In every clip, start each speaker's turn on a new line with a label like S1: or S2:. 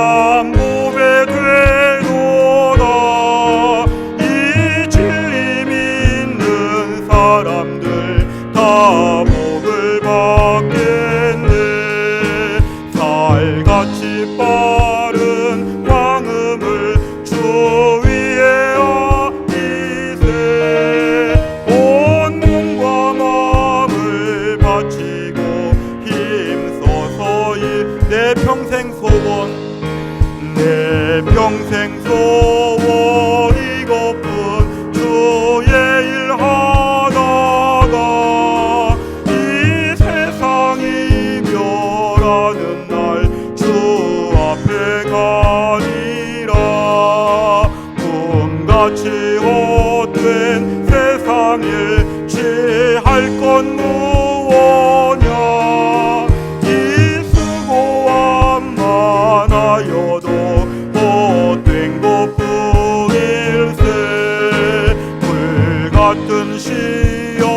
S1: 참 보배 되도다. 이 진리 믿는 사람들 다 복을 받겠네. 살같이 빠른 광음을 주 위에 아끼세. 온 몸과 마음을 바치고 힘써서 내 평생 소원, 내 평생 소원 이것뿐, 주의 일 하다가 이 세상이 멸하는 날 주 앞에 가리라. 꿈같이 헛된 세상 일 취할 건 무엇냐. 이 수고함 많아여도 헛된 것뿐일세. 불같은 시험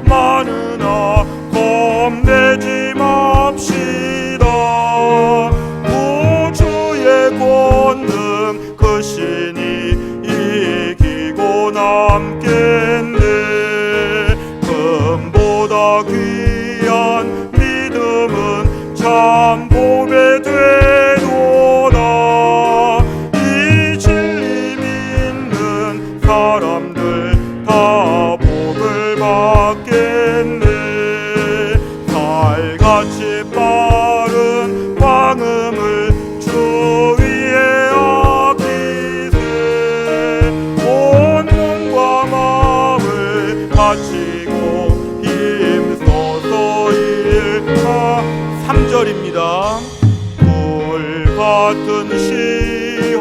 S1: 많으나 겁내지 맙시다. 구주의 권능 그 신이 이기고 남겠네. 금보다 귀한 믿음은 참 보배 되도다. 이 진리 믿는 사람들 다 복을 받겠네. 살같이 빠른 광음을 주 위에 아끼세. 온 몸과 마음을 바치고 힘써서 일하. 3절입니다. 불같은 시험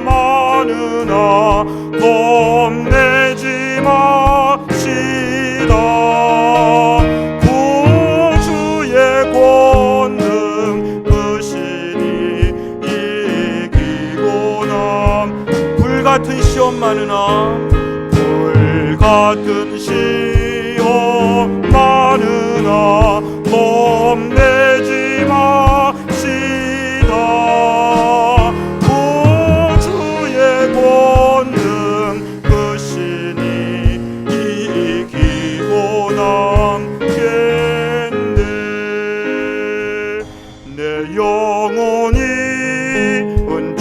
S1: 많으나 겁내지 맙시다. 구주의 권능 그 신이 이기고 남. 불같은 시험 많으나, 불같은 시험 많으나 겁내지 맙시다. 구주의 권능 그 신이 이기고 남겠네. 내 영혼이 은총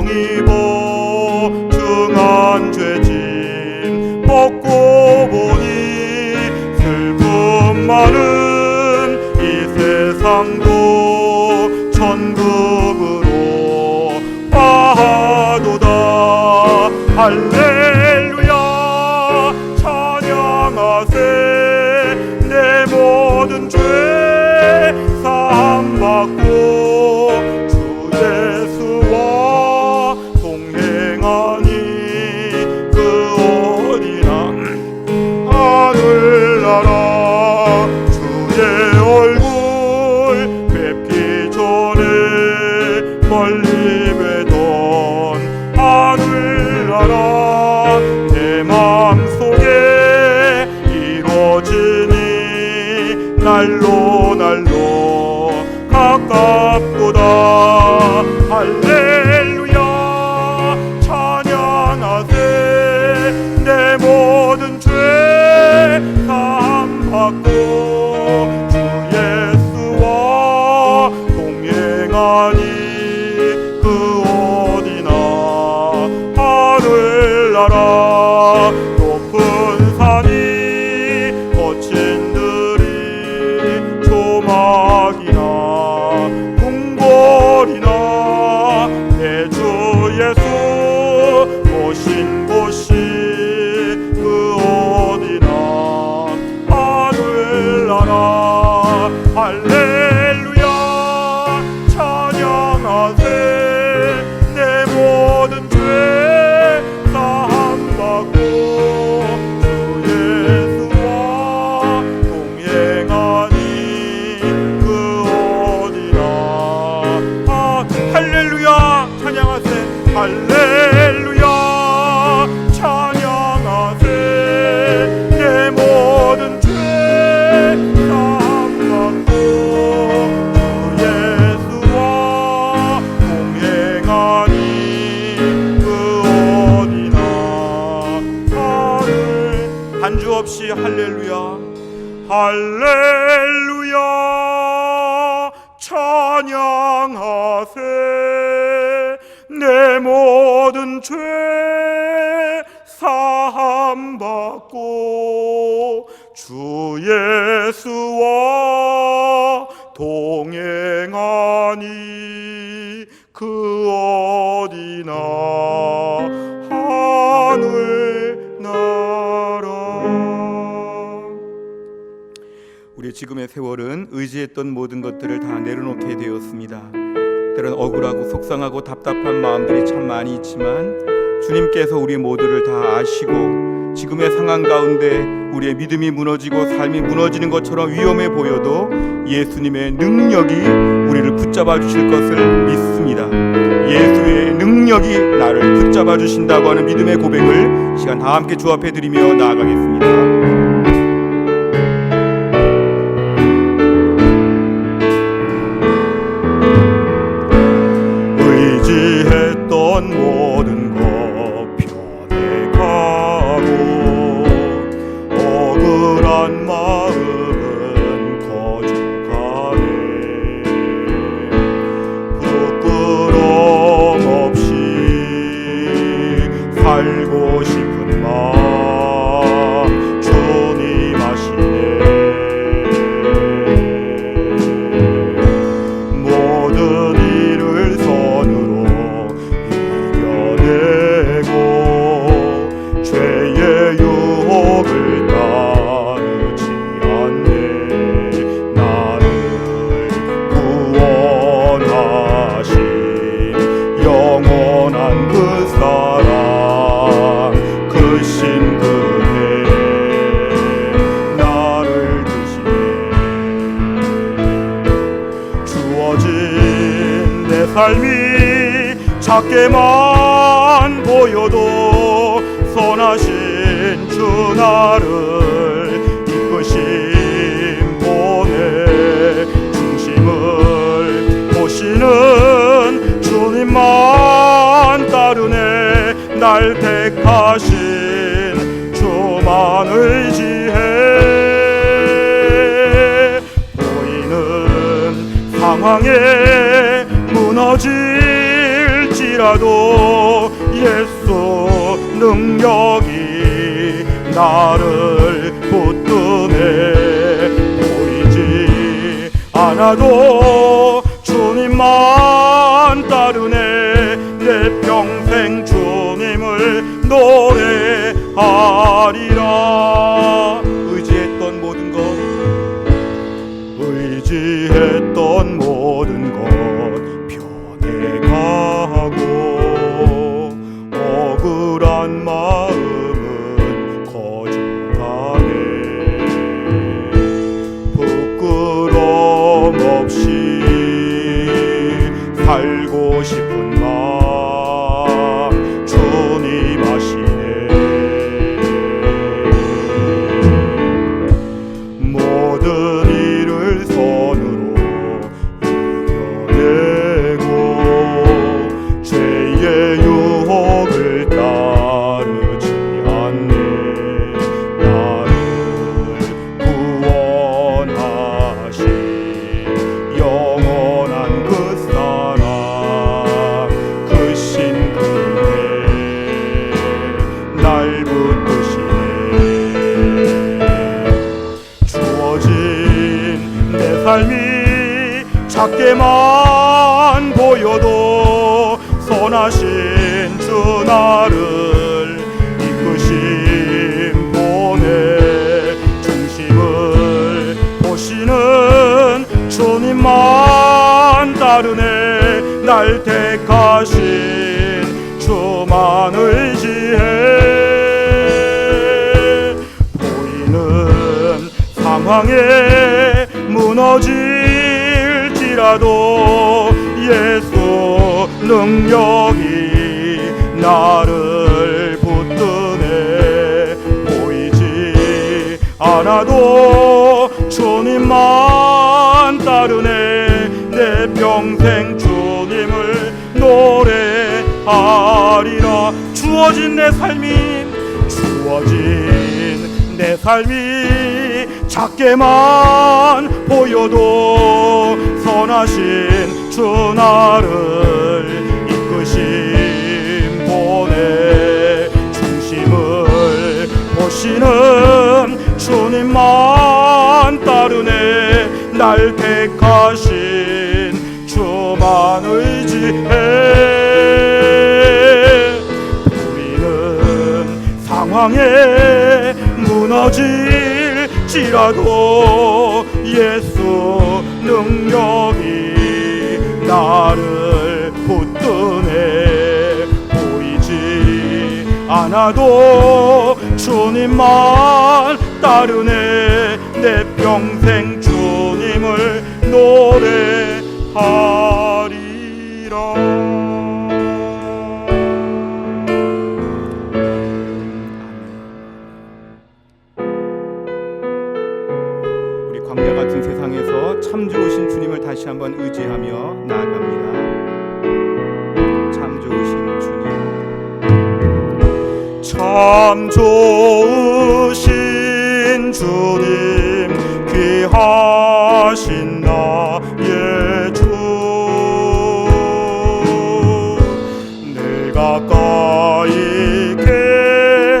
S1: 입어 중한 죄짐 벗고 보니 슬픔 많은 이 세상도 천국으로 가도다. 할렐루야 찬양하세. 내 모든 죄 사함받고 주 예수와 동행하니 그 어디나 하늘나라. 주의 얼굴 뵙기 전에 멀리 뵈던 하늘나라. 내 마음속에 이루어지니 날로 날로 가깝도다. 할렐루야 찬양하세. 내 모든 죄 사함받고 주 예수와 동행하니 그 어디나 하늘나라. 높은 산이 거친 들이 조막이나 궁궐이나 내 주 예수 오신 곳이 그 어디나 하늘나라. 할렐루야 찬양하세. 내 모든 죄 사함받고 주 예수와 동행하니 그 어디나. 할렐루야 찬양하세. 할렐루야 찬양하세. 내 모든 죄 사함받고 주 예수와 동행 할렐루야 할렐루야 찬양하세 내 모든 죄 사함받고 주 예수와 동행하니 그 어디나 하늘나라. 우리 지금의 세월은 의지했던 모든 것들을 다 내려놓게 되었습니다. 때론 억울하고 속상하고 답답한 마음들이 참 많이 있지만 주님께서 우리 모두를 다 아시고 지금의 상황 가운데 우리의 믿음이 무너지고 삶이 무너지는 것처럼 위험해 보여도 예수님의 능력이 우리를 붙잡아 주실 것을 믿습니다. 예수의 능력이 나를 붙잡아 주신다고 하는 믿음의 고백을 이 시간 다 함께 주 앞에 드리며 나아가겠습니다. 의지했던 모든 것 변해가고 억울한 마음은 거져가네 부끄럼 없이 살고 싶은 마음 주님 아시네 모든 일을 선으로 죄의 유혹을 따르지 않네 나를 구원하신 영원한 그 사랑 크신 그대 나를 드시네 주어진 내 삶이 작게만 보여도 선하신 주 나를 이끄신 본의 중심을 보시는 주님만 따르네 날 택하신 주만 의지해 보이는 상황에 무너질지라도 예수 능력이 나를 붙드네 보이지 않아도 주님만 따르네 내 평생 주님을 노래하리라 의지했던 모든 것 의지했던 모든 것 변해가고 억울한 마음은 거져가네 부끄럼 없이 살고 싶은 마음 주님 아시네 모든 일을 선으로 이겨내고 죄의 유혹을 따르지 않네 나를 구원하신 영원한 그 사랑 크신 그대 날 붙드시네 주어진 내 삶이 작게만 보여도 선하신 주 나를 이끄신 본의 중심을 보시는 주님만 따르네 날 택하신 주만 의지해 보이는 상황에 무너질지라도 예수 능력이 나를 붙드네 보이지 않아도 주님만 따르네 내 평생 주님을 노래하리라 주어진 내 삶이 주어진 내 삶이 작게만 보여도 선하신 주 나를 이끄심 보내 중심을 보시는 주님만 따르네 날 택하신 주만 의지해 상황에 무너질지라도 예수 능력이 나를 붙드네 보이지 않아도 주님만 따르네 내 평생 주님을 노래하리라. 광야 같은 세상에서 참 좋으신 주님을 다시 한번 의지하며 나아갑니다. 참 좋으신 주님, 참 좋으신 주님, 귀하신 나의 주, 늘 가까이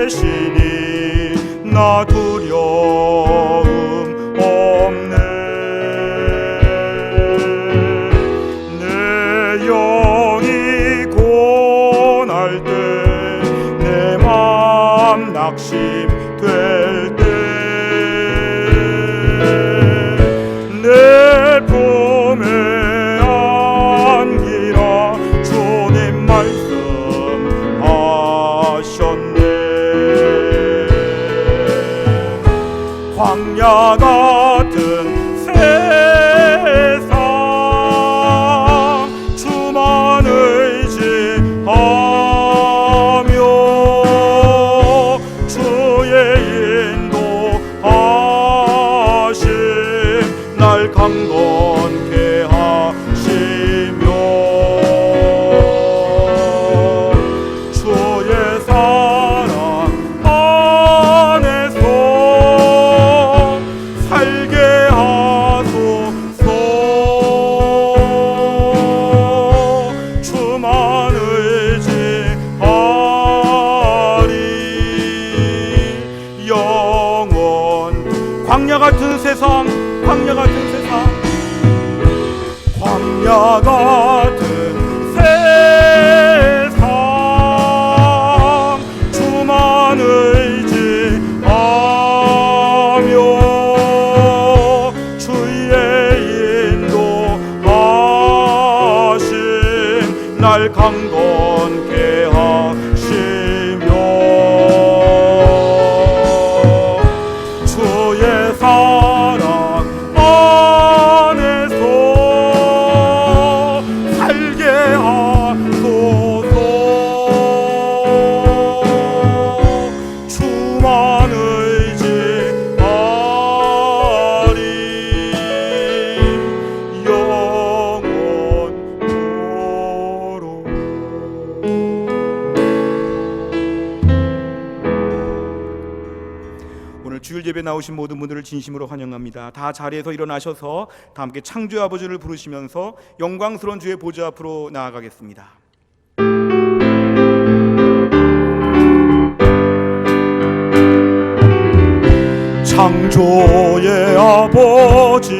S1: 계시니 나 두려움 없네. 내 영이 고날 때 내 맘 낙심될 때 내 품에 안기라 주님 말씀하셨네. 광야 같은 세상 주만 의지하며 주의 인도하심 날 강건케 하시며 주의 사랑 안에서 살게 하소서. 주만 의지하리 영원. 광야 같은 세상, 광야 같은 세상, 광야 같은 세상 주만 의지하며 날 강건케 하시며 주의 사랑 안에서 살게 하소서. 주만 의지하리 오늘 주일 예배 나오신 모든 분들을 진심으로 환영합니다. 다 자리에서 일어나셔서 다 함께 창조의 아버지를 부르시면서 영광스러운 주의 보좌 앞으로 나아가겠습니다. 창조의 아버지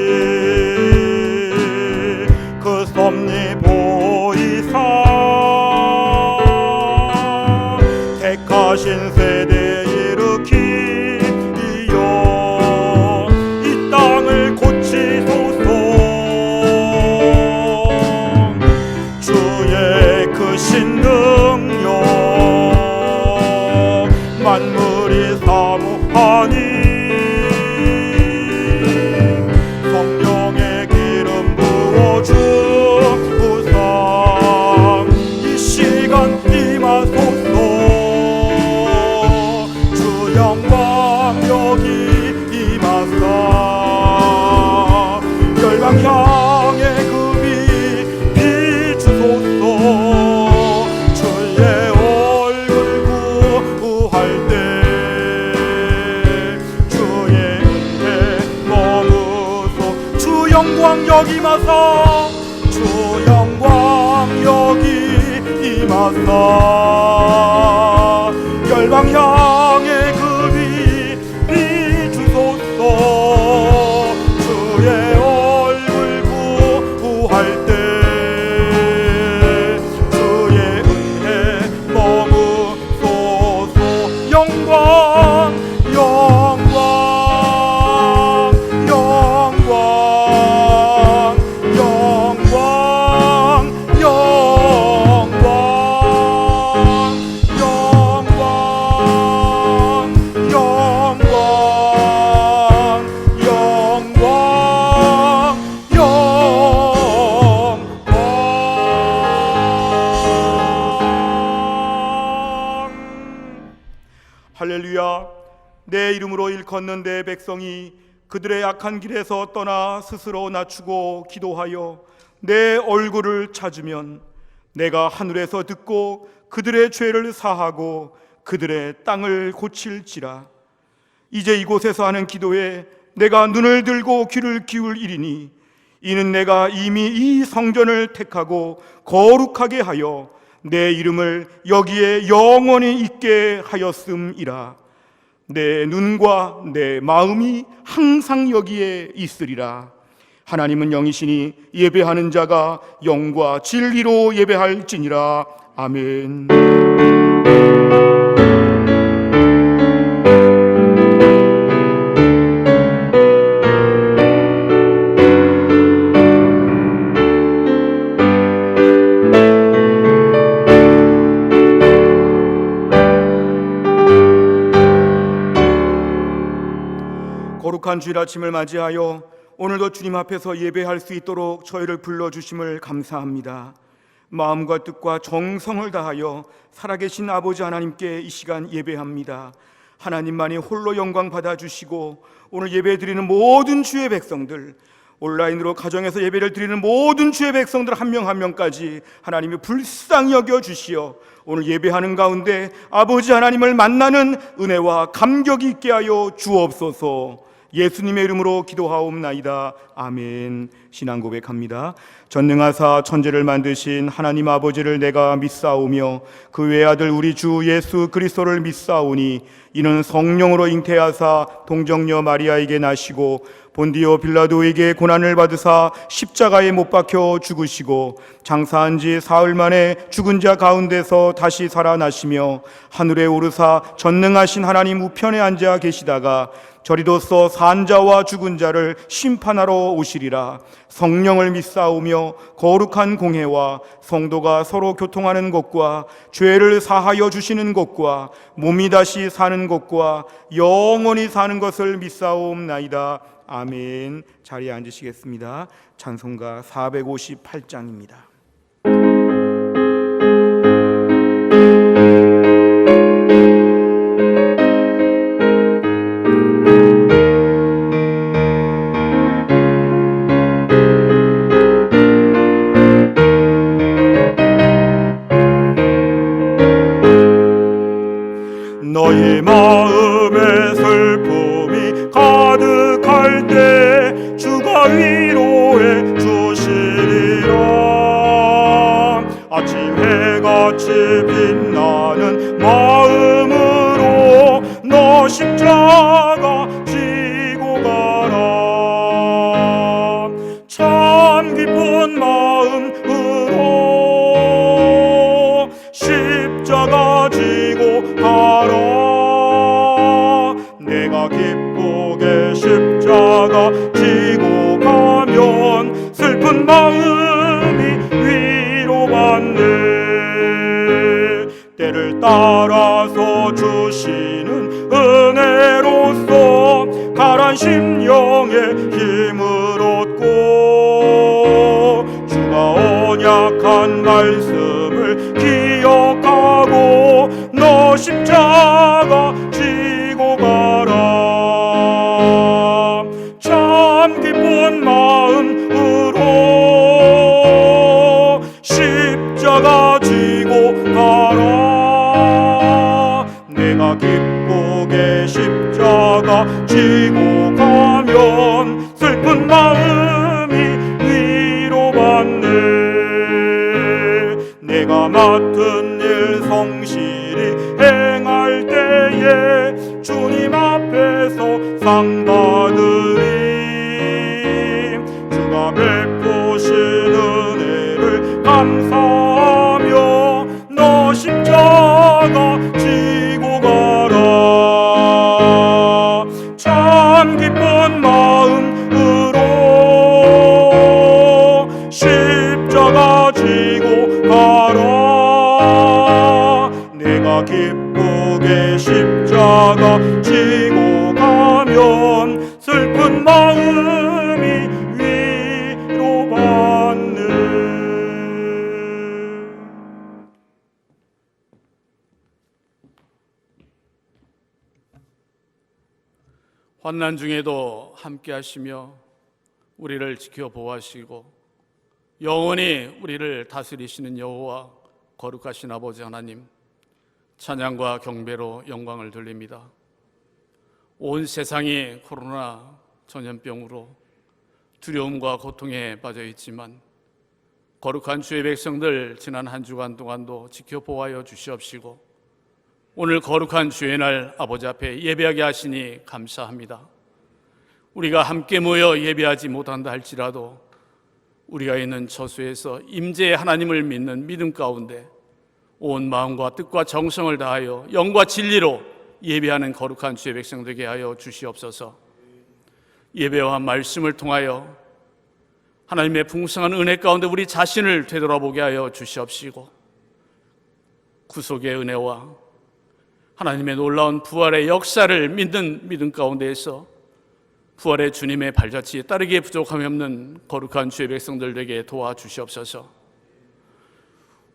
S1: 그 섭리 보이사 택하신 세대 일으키며 이 땅을 고치소서. 주의 크신 능력 만물이 사모하니 향해 그 빛 비추소서. 임하사 열방 향해 그 빛 비추소서. 주의 얼굴 구할 때 주의 은혜 머무소서. 영광 영광 영광 영광 영광 할렐루야. 내 이름으로 일컫는 내 백성이 그들의 악한 길에서 떠나 스스로 낮추고 기도하여 내 얼굴을 찾으면 내가 하늘에서 듣고 그들의 죄를 사하고 그들의 땅을 고칠지라. 이제 이곳에서 하는 기도에 내가 눈을 들고 귀를 기울이리니 이는 내가 이미 이 성전을 택하고 거룩하게 하여 내 이름을 여기에 영원히 있게 하였음이라. 내 눈과 내 마음이 항상 여기에 있으리라. 하나님은 영이시니 예배하는 자가 영과 진리로 예배할지니라. 아멘. 거룩한 주일 아침을 맞이하여 오늘도 주님 앞에서 예배할 수 있도록 저희를 불러주심을 감사합니다. 마음과 뜻과 정성을 다하여 살아계신 아버지 하나님께 이 시간 예배합니다. 하나님만이 홀로 영광 받아주시고 오늘 예배드리는 모든 주의 백성들, 온라인으로 가정에서 예배를 드리는 모든 주의 백성들 한 명 한 명까지 하나님이 불쌍히 여겨주시어 오늘 예배하는 가운데 아버지 하나님을 만나는 은혜와 감격이 있게 하여 주옵소서. 예수님의 이름으로 기도하옵나이다. 아멘. 신앙 고백합니다. 전능하사 천지를 만드신 하나님 아버지를 내가 믿사오며 그 외아들 우리 주 예수 그리스도를 믿사오니 이는 성령으로 잉태하사 동정녀 마리아에게 나시고 본디오 빌라도에게 고난을 받으사 십자가에 못 박혀 죽으시고 장사한 지 사흘 만에 죽은 자 가운데서 다시 살아나시며 하늘에 오르사 전능하신 하나님 우편에 앉아 계시다가 저리로서 산자와 죽은 자를 심판하러 오시리라. 성령을 믿사오며 거룩한 공회와 성도가 서로 교통하는 것과 죄를 사하여 주시는 것과 몸이 다시 사는 것과 영원히 사는 것을 믿사옵나이다. 아멘. 자리에 앉으시겠습니다. 찬송가 458장입니다. 너희 마음에 슬픔이 가득할 때 주가 위로해 주시리라. 아침 해같이 빛나는 마음으로 너 십자가 지고 가라. 참 기쁜 마음으로 십자가 지고 가라. 내가 기쁘게 십자가 지고 가면 슬픈 마음이 위로받네. 때를 따라서 주시는 은혜로서 가란 심령의 힘을 얻고 주가 언약한 말씀을 기억하고 너 십자가 지고 가라. 참 기쁜 마음으로 십자가 지고 가라. 내가 기쁘게 십자가 지고 가면 슬픈 마음이 위로받네. 내가 맡은 일 성실히 행할 때에 주님 앞에서 상 받으리. 주가 베푸신 은혜를 감사하며 너 십자가 지고 가라. 참 기쁜 마음으로 십자가 지고 가라. 내가 기쁘게 십자가 지고 가면 슬픈 마음이 위로받네.
S2: 환난 중에도 함께 하시며 우리를 지켜 보호하시고 영원히 우리를 다스리시는 여호와 거룩하신 아버지 하나님, 찬양과 경배로 영광을 돌립니다. 온 세상이 코로나 전염병으로 두려움과 고통에 빠져 있지만 거룩한 주의 백성들 지난 한 주간 동안도 지켜 보호하여 주시옵시고 오늘 거룩한 주의 날 아버지 앞에 예배하게 하시니 감사합니다. 우리가 함께 모여 예배하지 못한다 할지라도 우리가 있는 처소에서 임재의 하나님을 믿는 믿음 가운데 온 마음과 뜻과 정성을 다하여 영과 진리로 예배하는 거룩한 주의 백성 되게 하여 주시옵소서. 예배와 말씀을 통하여 하나님의 풍성한 은혜 가운데 우리 자신을 되돌아보게 하여 주시옵시고 구속의 은혜와 하나님의 놀라운 부활의 역사를 믿는 믿음 가운데에서 부활의 주님의 발자취에 따르기에 부족함이 없는 거룩한 주의 백성들에게 도와주시옵소서.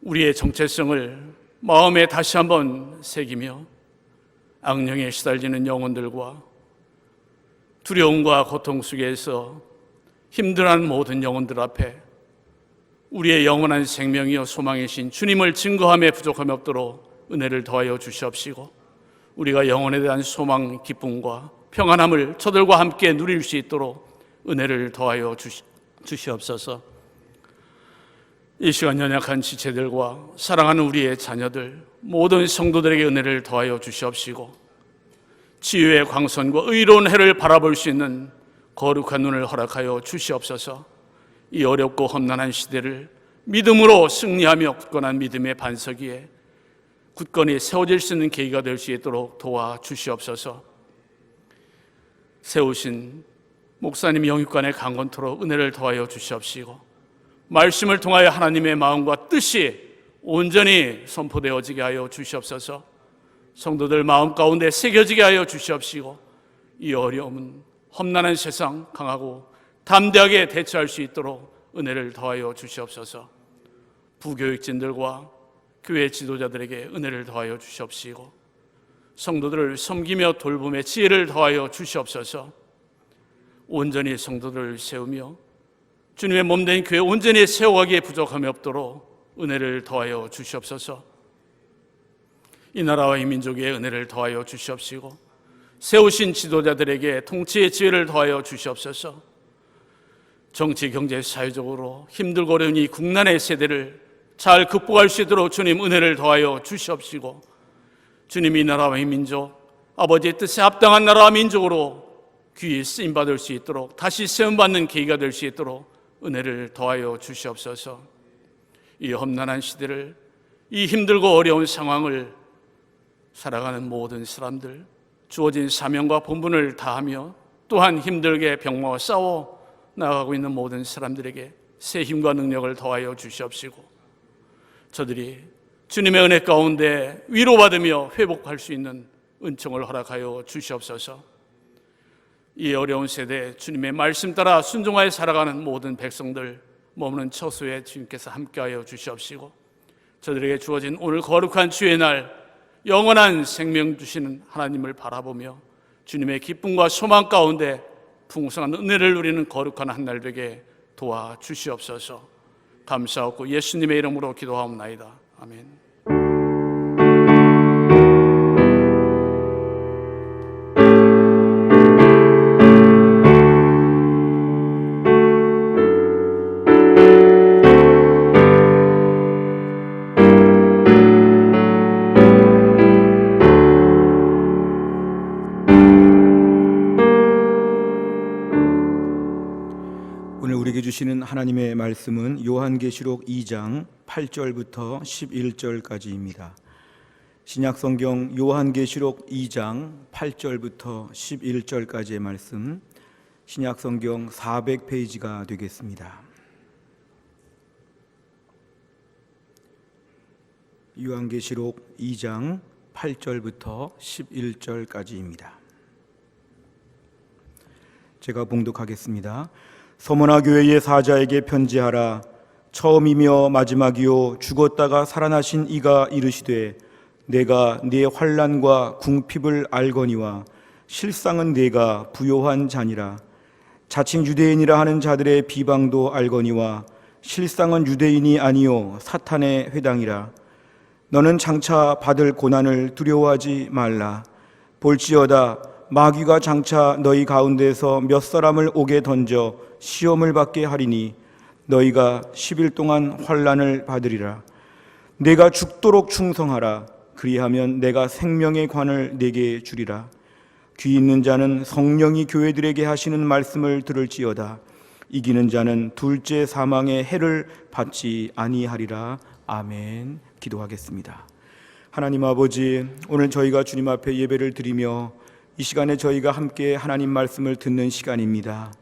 S2: 우리의 정체성을 마음에 다시 한번 새기며 악령에 시달리는 영혼들과 두려움과 고통 속에서 힘들어하는 모든 영혼들 앞에 우리의 영원한 생명이요 소망이신 주님을 증거함에 부족함이 없도록 은혜를 더하여 주시옵시고 우리가 영혼에 대한 소망, 기쁨과 평안함을 저들과 함께 누릴 수 있도록 은혜를 더하여 주시옵소서. 이 시간 연약한 지체들과 사랑하는 우리의 자녀들 모든 성도들에게 은혜를 더하여 주시옵시고 치유의 광선과 의로운 해를 바라볼 수 있는 거룩한 눈을 허락하여 주시옵소서. 이 어렵고 험난한 시대를 믿음으로 승리하며 굳건한 믿음의 반석 위에 굳건히 세워질 수 있는 계기가 될 수 있도록 도와주시옵소서. 세우신 목사님 영육간의 강건토록 은혜를 더하여 주시옵시고 말씀을 통하여 하나님의 마음과 뜻이 온전히 선포되어지게 하여 주시옵소서. 성도들 마음 가운데 새겨지게 하여 주시옵시고 이 어려움은 험난한 세상 강하고 담대하게 대처할 수 있도록 은혜를 더하여 주시옵소서. 부교육진들과 교회 지도자들에게 은혜를 더하여 주시옵시고 성도들을 섬기며 돌봄의 지혜를 더하여 주시옵소서. 온전히 성도들을 세우며 주님의 몸된 교회 온전히 세워가기에 부족함이 없도록 은혜를 더하여 주시옵소서. 이 나라와 이 민족에 은혜를 더하여 주시옵시고 세우신 지도자들에게 통치의 지혜를 더하여 주시옵소서. 정치, 경제, 사회적으로 힘들고 어려운 이 국난의 세대를 잘 극복할 수 있도록 주님 은혜를 더하여 주시옵시고 주님 이 나라와 이 민족 아버지의 뜻에 합당한 나라와 민족으로 귀히 쓰임받을 수 있도록 다시 세움받는 계기가 될 수 있도록 은혜를 더하여 주시옵소서. 이 험난한 시대를 이 힘들고 어려운 상황을 살아가는 모든 사람들 주어진 사명과 본분을 다하며 또한 힘들게 병마와 싸워 나아가고 있는 모든 사람들에게 새 힘과 능력을 더하여 주시옵시고 저들이 주님의 은혜 가운데 위로받으며 회복할 수 있는 은총을 허락하여 주시옵소서. 이 어려운 세대에 주님의 말씀 따라 순종하여 살아가는 모든 백성들 머무는 처소에 주님께서 함께하여 주시옵시고 저들에게 주어진 오늘 거룩한 주의 날 영원한 생명 주시는 하나님을 바라보며 주님의 기쁨과 소망 가운데 풍성한 은혜를 누리는 거룩한 한 날 되게 도와주시옵소서. 감사하고 예수님의 이름으로 기도하옵나이다. 아멘.
S1: 주시는 하나님의 말씀은 요한계시록 2장 8절부터 11절까지입니다. 신약성경 요한계시록 2장 8절부터 11절까지의 말씀, 신약성경 400페이지가 되겠습니다. 요한계시록 2장 8절부터 11절까지입니다. 제가 봉독하겠습니다. 서머나 교회의 사자에게 편지하라. 처음이며 마지막이요 죽었다가 살아나신 이가 이르시되 내가 네 환난과 궁핍을 알거니와 실상은 네가 부요한 자니라. 자칭 유대인이라 하는 자들의 비방도 알거니와 실상은 유대인이 아니요 사탄의 회당이라. 너는 장차 받을 고난을 두려워하지 말라. 볼지어다 마귀가 장차 너희 가운데서 몇 사람을 옥에 던져 시험을 받게 하리니 너희가 10일 동안 환난을 받으리라. 내가 죽도록 충성하라. 그리하면 내가 생명의 관을 네게 주리라. 귀 있는 자는 성령이 교회들에게 하시는 말씀을 들을지어다. 이기는 자는 둘째 사망의 해를 받지 아니하리라. 아멘. 기도하겠습니다. 하나님 아버지, 오늘 저희가 주님 앞에 예배를 드리며 이 시간에 저희가 함께 하나님 말씀을 듣는 시간입니다.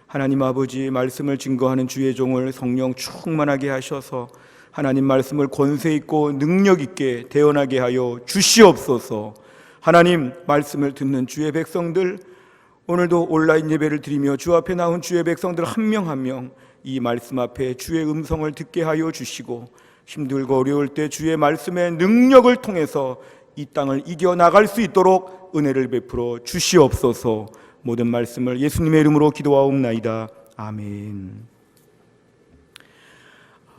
S1: 하나님 아버지, 말씀을 증거하는 주의 종을 성령 충만하게 하셔서 하나님 말씀을 권세 있고 능력 있게 대언하게 하여 주시옵소서. 하나님 말씀을 듣는 주의 백성들, 오늘도 온라인 예배를 드리며 주 앞에 나온 주의 백성들 한 명 한 명 이 말씀 앞에 주의 음성을 듣게 하여 주시고 힘들고 어려울 때 주의 말씀의 능력을 통해서 이 땅을 이겨나갈 수 있도록 은혜를 베풀어 주시옵소서. 모든 말씀을 예수님의 이름으로 기도하옵나이다. 아멘.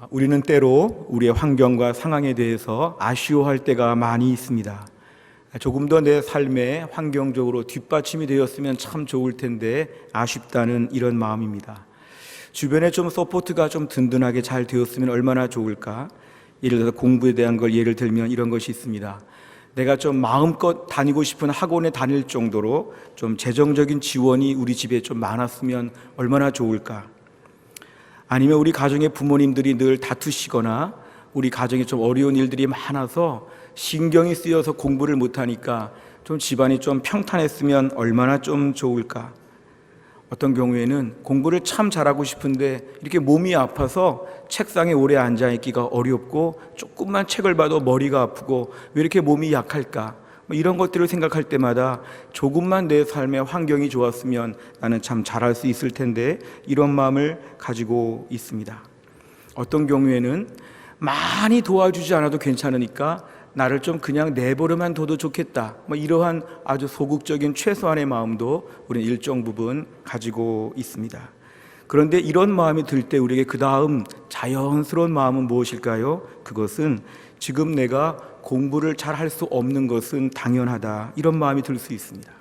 S1: 우리는 때로 우리의 환경과 상황에 대해서 아쉬워할 때가 많이 있습니다. 조금 더 내 삶에 환경적으로 뒷받침이 되었으면 참 좋을 텐데 아쉽다는 이런 마음입니다. 주변에 좀 서포트가 좀 든든하게 잘 되었으면 얼마나 좋을까. 예를 들어서 공부에 대한 걸 예를 들면 이런 것이 있습니다. 내가 좀 마음껏 다니고 싶은 학원에 다닐 정도로 좀 재정적인 지원이 우리 집에 좀 많았으면 얼마나 좋을까. 아니면 우리 가정의 부모님들이 늘 다투시거나 우리 가정에 좀 어려운 일들이 많아서 신경이 쓰여서 공부를 못하니까 좀 집안이 좀 평탄했으면 얼마나 좀 좋을까. 어떤 경우에는 공부를 참 잘하고 싶은데 이렇게 몸이 아파서 책상에 오래 앉아있기가 어렵고 조금만 책을 봐도 머리가 아프고 왜 이렇게 몸이 약할까. 이런 것들을 생각할 때마다 조금만 내 삶의 환경이 좋았으면 나는 참 잘할 수 있을 텐데 이런 마음을 가지고 있습니다. 어떤 경우에는 많이 도와주지 않아도 괜찮으니까 나를 좀 그냥 내버려만 둬도 좋겠다. 이러한 아주 소극적인 최소한의 마음도 우리는 일정 부분 가지고 있습니다. 그런데 이런 마음이 들 때 우리에게 그 다음 자연스러운 마음은 무엇일까요? 그것은 지금 내가 공부를 잘 할 수 없는 것은 당연하다. 이런 마음이 들 수 있습니다.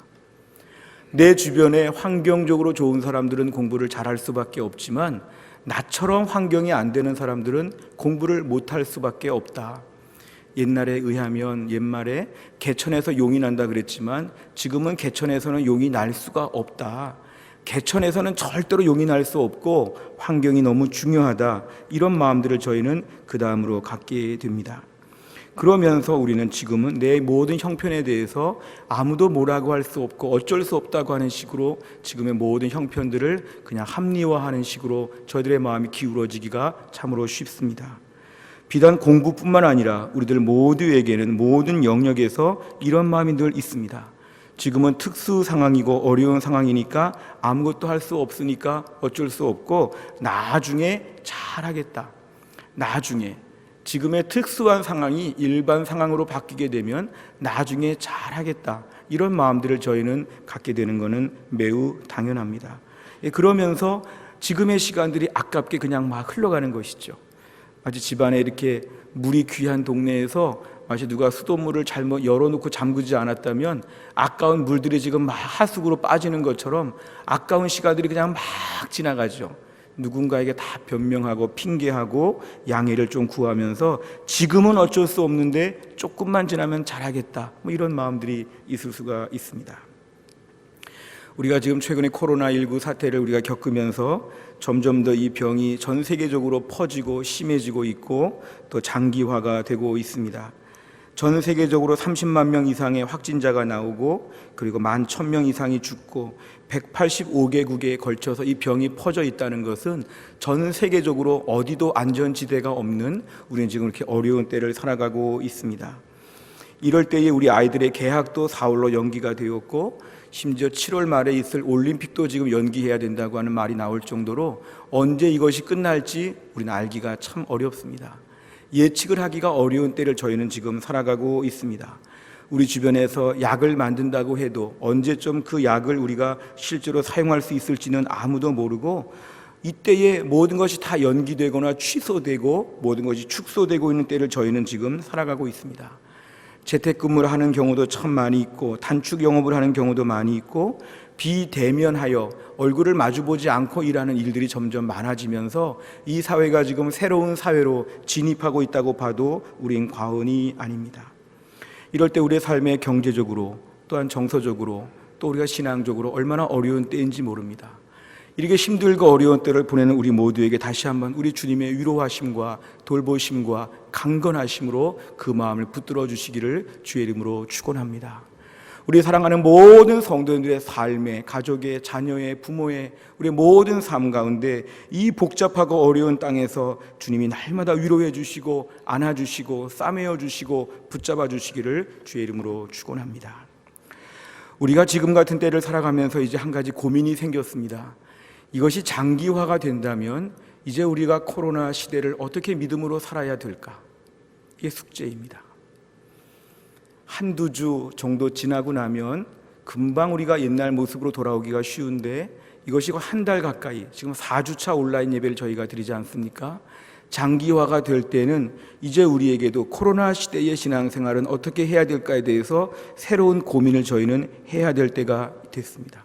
S1: 내 주변에 환경적으로 좋은 사람들은 공부를 잘할 수밖에 없지만 나처럼 환경이 안 되는 사람들은 공부를 못할 수밖에 없다. 옛날에 의하면 옛말에 개천에서 용이 난다 그랬지만 지금은 개천에서는 용이 날 수가 없다. 개천에서는 절대로 용이 날 수 없고 환경이 너무 중요하다. 이런 마음들을 저희는 그 다음으로 갖게 됩니다. 그러면서 우리는 지금은 내 모든 형편에 대해서 아무도 뭐라고 할 수 없고 어쩔 수 없다고 하는 식으로 지금의 모든 형편들을 그냥 합리화하는 식으로 저희들의 마음이 기울어지기가 참으로 쉽습니다. 비단 공부뿐만 아니라 우리들 모두에게는 모든 영역에서 이런 마음이 늘 있습니다. 지금은 특수 상황이고 어려운 상황이니까 아무것도 할 수 없으니까 어쩔 수 없고 나중에 잘하겠다. 나중에 지금의 특수한 상황이 일반 상황으로 바뀌게 되면 나중에 잘하겠다. 이런 마음들을 저희는 갖게 되는 것은 매우 당연합니다. 그러면서 지금의 시간들이 아깝게 그냥 막 흘러가는 것이죠. 마치 집안에 이렇게 물이 귀한 동네에서 마치 누가 수돗물을 잘못 열어놓고 잠그지 않았다면 아까운 물들이 지금 막 하수구로 빠지는 것처럼 아까운 시간들이 그냥 막 지나가죠. 누군가에게 다 변명하고 핑계하고 양해를 좀 구하면서 지금은 어쩔 수 없는데 조금만 지나면 잘하겠다. 이런 마음들이 있을 수가 있습니다. 우리가 지금 최근에 코로나19 사태를 우리가 겪으면서 점점 더 이 병이 전 세계적으로 퍼지고 심해지고 있고 또 장기화가 되고 있습니다. 전 세계적으로 30만 명 이상의 확진자가 나오고 그리고 11,000명 이상이 죽고 185개국에 걸쳐서 이 병이 퍼져 있다는 것은 전 세계적으로 어디도 안전지대가 없는 우리는 지금 이렇게 어려운 때를 살아가고 있습니다. 이럴 때에 우리 아이들의 개학도 4월로 연기가 되었고 심지어 7월 말에 있을 올림픽도 지금 연기해야 된다고 하는 말이 나올 정도로 언제 이것이 끝날지 우리는 알기가 참 어렵습니다. 예측을 하기가 어려운 때를 저희는 지금 살아가고 있습니다. 우리 주변에서 약을 만든다고 해도 언제쯤 그 약을 우리가 실제로 사용할 수 있을지는 아무도 모르고 이때에 모든 것이 다 연기되거나 취소되고 모든 것이 축소되고 있는 때를 저희는 지금 살아가고 있습니다. 재택근무를 하는 경우도 참 많이 있고 단축 영업을 하는 경우도 많이 있고 비대면하여 얼굴을 마주보지 않고 일하는 일들이 점점 많아지면서 이 사회가 지금 새로운 사회로 진입하고 있다고 봐도 우린 과언이 아닙니다. 이럴 때 우리의 삶의 경제적으로 또한 정서적으로 또 우리가 신앙적으로 얼마나 어려운 때인지 모릅니다. 이렇게 힘들고 어려운 때를 보내는 우리 모두에게 다시 한번 우리 주님의 위로하심과 돌보심과 강건하심으로 그 마음을 붙들어 주시기를 주의 이름으로 축원합니다. 우리 사랑하는 모든 성도님들의 삶에, 가족의, 자녀의, 부모의 우리 모든 삶 가운데 이 복잡하고 어려운 땅에서 주님이 날마다 위로해 주시고 안아주시고 싸매어 주시고 붙잡아 주시기를 주의 이름으로 축원합니다. 우리가 지금 같은 때를 살아가면서 이제 한 가지 고민이 생겼습니다. 이것이 장기화가 된다면 이제 우리가 코로나 시대를 어떻게 믿음으로 살아야 될까? 이게 숙제입니다. 한두 주 정도 지나고 나면 금방 우리가 옛날 모습으로 돌아오기가 쉬운데 이것이 한 달 가까이 지금 4주차 온라인 예배를 저희가 드리지 않습니까? 장기화가 될 때는 이제 우리에게도 코로나 시대의 신앙생활은 어떻게 해야 될까에 대해서 새로운 고민을 저희는 해야 될 때가 됐습니다.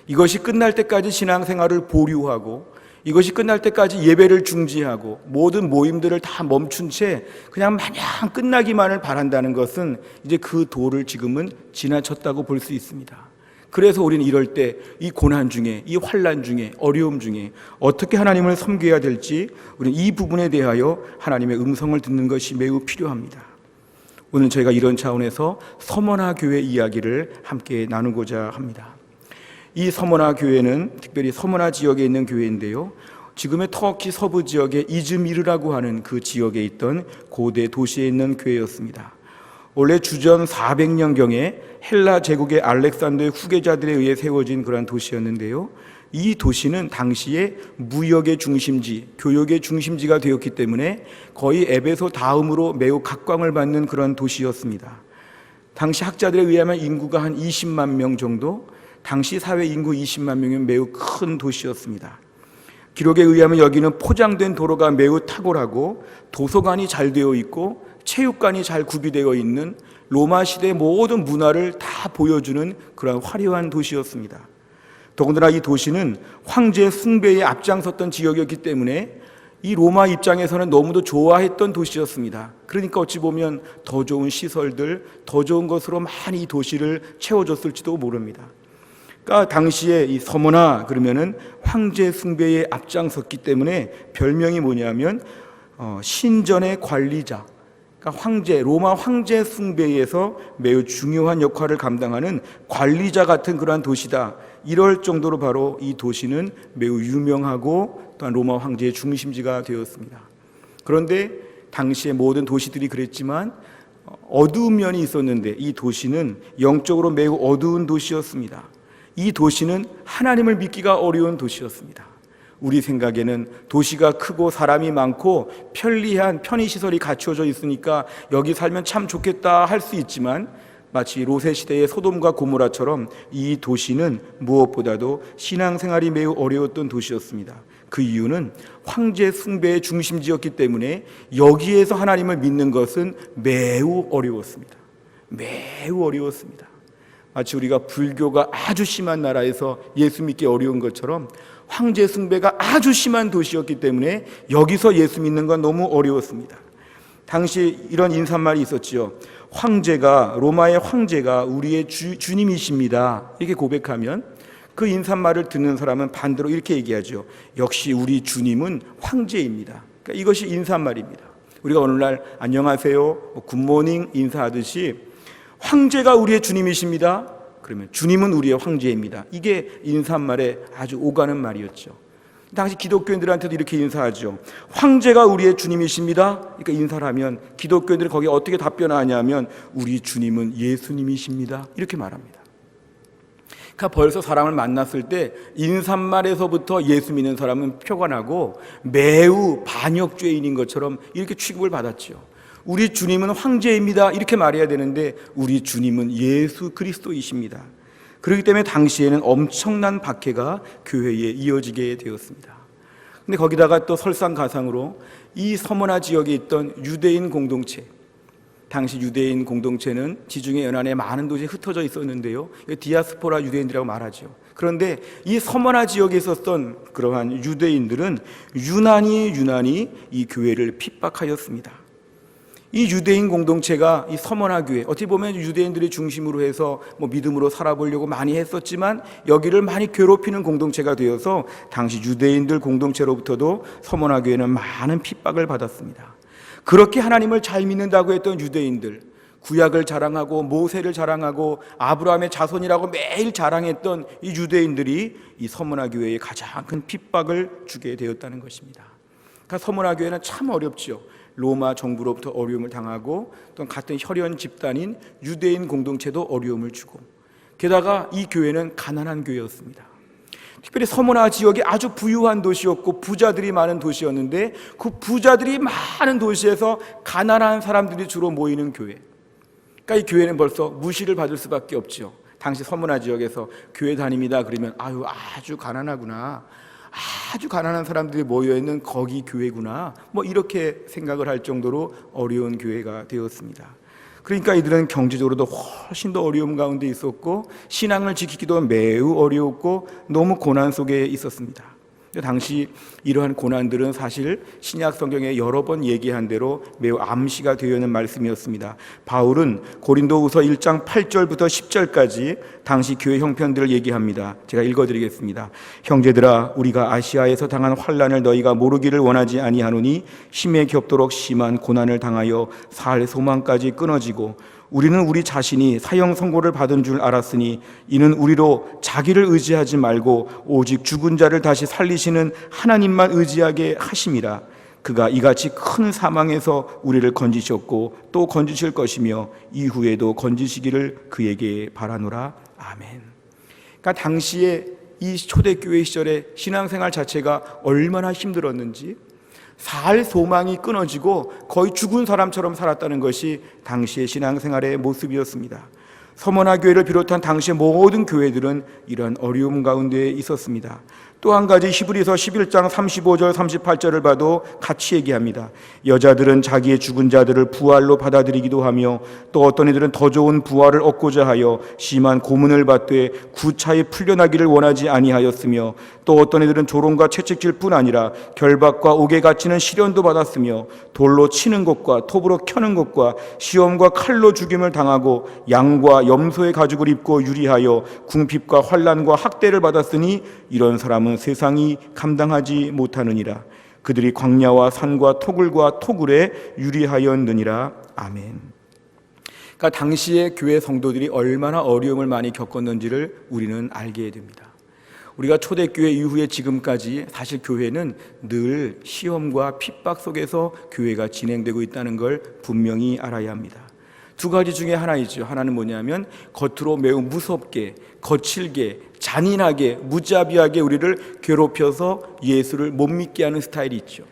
S1: 이것이 끝날 때까지 신앙생활을 보류하고 이것이 끝날 때까지 예배를 중지하고 모든 모임들을 다 멈춘 채 그냥 마냥 끝나기만을 바란다는 것은 이제 그 도를 지금은 지나쳤다고 볼 수 있습니다. 그래서 우리는 이럴 때 이 고난 중에 이 환난 중에 어려움 중에 어떻게 하나님을 섬겨야 될지 우리는 이 부분에 대하여 하나님의 음성을 듣는 것이 매우 필요합니다. 오늘 저희가 이런 차원에서 서머나 교회 이야기를 함께 나누고자 합니다. 이 서머나 교회는 특별히 서머나 지역에 있는 교회인데요, 지금의 터키 서부 지역의 이즈미르라고 하는 그 지역에 있던 고대 도시에 있는 교회였습니다. 원래 주전 400년경에 헬라 제국의 알렉산더의 후계자들에 의해 세워진 그런 도시였는데요, 이 도시는 당시에 무역의 중심지, 교역의 중심지가 되었기 때문에 거의 에베소 다음으로 매우 각광을 받는 그런 도시였습니다. 당시 학자들에 의하면 인구가 한 20만 명 정도, 당시 사회 인구 20만 명이면 매우 큰 도시였습니다. 기록에 의하면 여기는 포장된 도로가 매우 탁월하고 도서관이 잘 되어 있고 체육관이 잘 구비되어 있는 로마 시대의 모든 문화를 다 보여주는 그런 화려한 도시였습니다. 더군다나 이 도시는 황제 숭배에 앞장섰던 지역이었기 때문에 이 로마 입장에서는 너무도 좋아했던 도시였습니다. 그러니까 어찌 보면 더 좋은 시설들, 더 좋은 것으로 많이 이 도시를 채워줬을지도 모릅니다. 그러니까 당시에 이 서머나 그러면은 황제 숭배에 앞장섰기 때문에 별명이 뭐냐면 신전의 관리자, 그러니까 황제, 로마 황제 숭배에서 매우 중요한 역할을 감당하는 관리자 같은 그러한 도시다. 이럴 정도로 바로 이 도시는 매우 유명하고 또한 로마 황제의 중심지가 되었습니다. 그런데 당시의 모든 도시들이 그랬지만 어두운 면이 있었는데 이 도시는 영적으로 매우 어두운 도시였습니다. 이 도시는 하나님을 믿기가 어려운 도시였습니다. 우리 생각에는 도시가 크고 사람이 많고 편리한 편의시설이 갖추어져 있으니까 여기 살면 참 좋겠다 할 수 있지만 마치 롯의 시대의 소돔과 고모라처럼 이 도시는 무엇보다도 신앙생활이 매우 어려웠던 도시였습니다. 그 이유는 황제 숭배의 중심지였기 때문에 여기에서 하나님을 믿는 것은 매우 어려웠습니다. 매우 어려웠습니다. 마치 우리가 불교가 아주 심한 나라에서 예수 믿기 어려운 것처럼 황제 숭배가 아주 심한 도시였기 때문에 여기서 예수 믿는 건 너무 어려웠습니다. 당시 이런 인사말이 있었지요. 황제가, 로마의 황제가 우리의 주님이십니다. 이렇게 고백하면 그 인사말을 듣는 사람은 반대로 이렇게 얘기하죠. 역시 우리 주님은 황제입니다. 그러니까 이것이 인사말입니다. 우리가 오늘날 안녕하세요, 굿모닝 인사하듯이 황제가 우리의 주님이십니다. 그러면 주님은 우리의 황제입니다. 이게 인사말에 아주 오가는 말이었죠. 당시 기독교인들한테도 이렇게 인사하죠. 황제가 우리의 주님이십니다. 그러니까 인사를 하면 기독교인들이 거기에 어떻게 답변하냐면 우리 주님은 예수님이십니다. 이렇게 말합니다. 그러니까 벌써 사람을 만났을 때 인사말에서부터 예수 믿는 사람은 표가 나고 매우 반역죄인인 것처럼 이렇게 취급을 받았죠. 우리 주님은 황제입니다. 이렇게 말해야 되는데 우리 주님은 예수 그리스도이십니다. 그렇기 때문에 당시에는 엄청난 박해가 교회에 이어지게 되었습니다. 근데 거기다가 또 설상가상으로 이 서머나 지역에 있던 유대인 공동체, 당시 유대인 공동체는 지중해 연안에 많은 도시에 흩어져 있었는데요, 디아스포라 유대인들이라고 말하죠. 그런데 이 서머나 지역에 있었던 그러한 유대인들은 유난히 이 교회를 핍박하였습니다. 이 유대인 공동체가 이 서머나 교회, 어떻게 보면 유대인들의 중심으로 해서 믿음으로 살아보려고 많이 했었지만 여기를 많이 괴롭히는 공동체가 되어서 당시 유대인들 공동체로부터도 서머나 교회는 많은 핍박을 받았습니다. 그렇게 하나님을 잘 믿는다고 했던 유대인들, 구약을 자랑하고 모세를 자랑하고 아브라함의 자손이라고 매일 자랑했던 이 유대인들이 이 서머나 교회에 가장 큰 핍박을 주게 되었다는 것입니다. 그러니까 서머나 교회는 참 어렵죠. 로마 정부로부터 어려움을 당하고 또 같은 혈연 집단인 유대인 공동체도 어려움을 주고, 게다가 이 교회는 가난한 교회였습니다. 특별히 서머나 지역이 아주 부유한 도시였고 부자들이 많은 도시였는데 그 부자들이 많은 도시에서 가난한 사람들이 주로 모이는 교회. 그러니까 이 교회는 벌써 무시를 받을 수밖에 없죠. 당시 서머나 지역에서 교회 다닙니다 그러면 아주 가난하구나, 아주 가난한 사람들이 모여있는 거기 교회구나, 이렇게 생각을 할 정도로 어려운 교회가 되었습니다. 그러니까 이들은 경제적으로도 훨씬 더 어려움 가운데 있었고 신앙을 지키기도 매우 어려웠고 너무 고난 속에 있었습니다. 당시 이러한 고난들은 사실 신약 성경에 여러 번 얘기한 대로 매우 암시가 되어 있는 말씀이었습니다. 바울은 고린도후서 1장 8절부터 10절까지 당시 교회 형편들을 얘기합니다. 제가 읽어드리겠습니다. 형제들아, 우리가 아시아에서 당한 환난을 너희가 모르기를 원하지 아니하노니 힘에 겹도록 심한 고난을 당하여 살 소망까지 끊어지고 우리는 우리 자신이 사형 선고를 받은 줄 알았으니 이는 우리로 자기를 의지하지 말고 오직 죽은 자를 다시 살리시는 하나님만 의지하게 하심이라. 그가 이같이 큰 사망에서 우리를 건지셨고 또 건지실 것이며 이후에도 건지시기를 그에게 바라노라. 아멘. 그러니까 당시에 이 초대교회 시절의 신앙생활 자체가 얼마나 힘들었는지, 살 소망이 끊어지고 거의 죽은 사람처럼 살았다는 것이 당시의 신앙생활의 모습이었습니다. 서머나 교회를 비롯한 당시의 모든 교회들은 이러한 어려움 가운데 있었습니다. 또 한 가지 히브리서 11장 35절 38절을 봐도 같이 얘기합니다. 여자들은 자기의 죽은 자들을 부활로 받아들이기도 하며 또 어떤 이들은 더 좋은 부활을 얻고자 하여 심한 고문을 받되 구차히 풀려나기를 원하지 아니하였으며 또 어떤 이들은 조롱과 채찍질 뿐 아니라 결박과 옥에 갇히는 시련도 받았으며 돌로 치는 것과 톱으로 켜는 것과 시험과 칼로 죽임을 당하고 양과 염소의 가죽을 입고 유리하여 궁핍과 환난과 학대를 받았으니 이런 사람은 세상이 감당하지 못하느니라. 그들이 광야와 산과 토굴과 토굴에 유리하였느니라. 아멘. 그러니까 당시의 교회 성도들이 얼마나 어려움을 많이 겪었는지를 우리는 알게 됩니다. 우리가 초대교회 이후에 지금까지 사실 교회는 늘 시험과 핍박 속에서 교회가 진행되고 있다는 걸 분명히 알아야 합니다. 두 가지 중에 하나이죠. 하나는 뭐냐면 겉으로 매우 무섭게, 거칠게, 잔인하게, 무자비하게 우리를 괴롭혀서 예수를 못 믿게 하는 스타일이 있죠.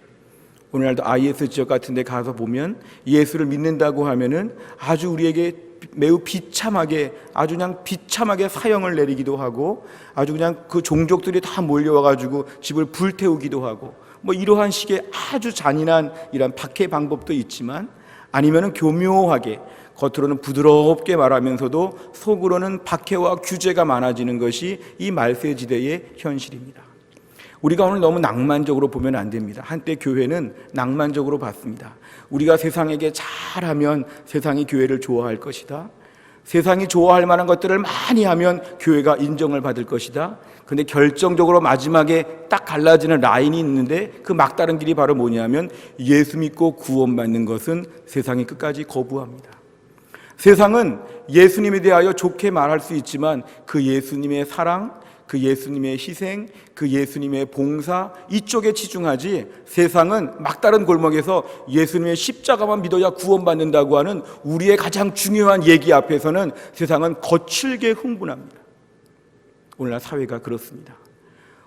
S1: 오늘날도 IS 지역 같은 데 가서 보면 예수를 믿는다고 하면은 아주 우리에게 매우 비참하게, 아주 그냥 비참하게 사형을 내리기도 하고 아주 그냥 그 종족들이 다 몰려와가지고 집을 불태우기도 하고 이러한 식의 아주 잔인한 이런 박해 방법도 있지만, 아니면은 교묘하게 겉으로는 부드럽게 말하면서도 속으로는 박해와 규제가 많아지는 것이 이 말세지대의 현실입니다. 우리가 오늘 너무 낭만적으로 보면 안 됩니다. 한때 교회는 낭만적으로 봤습니다. 우리가 세상에게 잘하면 세상이 교회를 좋아할 것이다. 세상이 좋아할 만한 것들을 많이 하면 교회가 인정을 받을 것이다. 근데 결정적으로 마지막에 딱 갈라지는 라인이 있는데 그 막다른 길이 바로 뭐냐면 예수 믿고 구원받는 것은 세상이 끝까지 거부합니다. 세상은 예수님에 대하여 좋게 말할 수 있지만 그 예수님의 사랑, 그 예수님의 희생, 그 예수님의 봉사 이쪽에 치중하지, 세상은 막다른 골목에서 예수님의 십자가만 믿어야 구원받는다고 하는 우리의 가장 중요한 얘기 앞에서는 세상은 거칠게 흥분합니다. 오늘날 사회가 그렇습니다.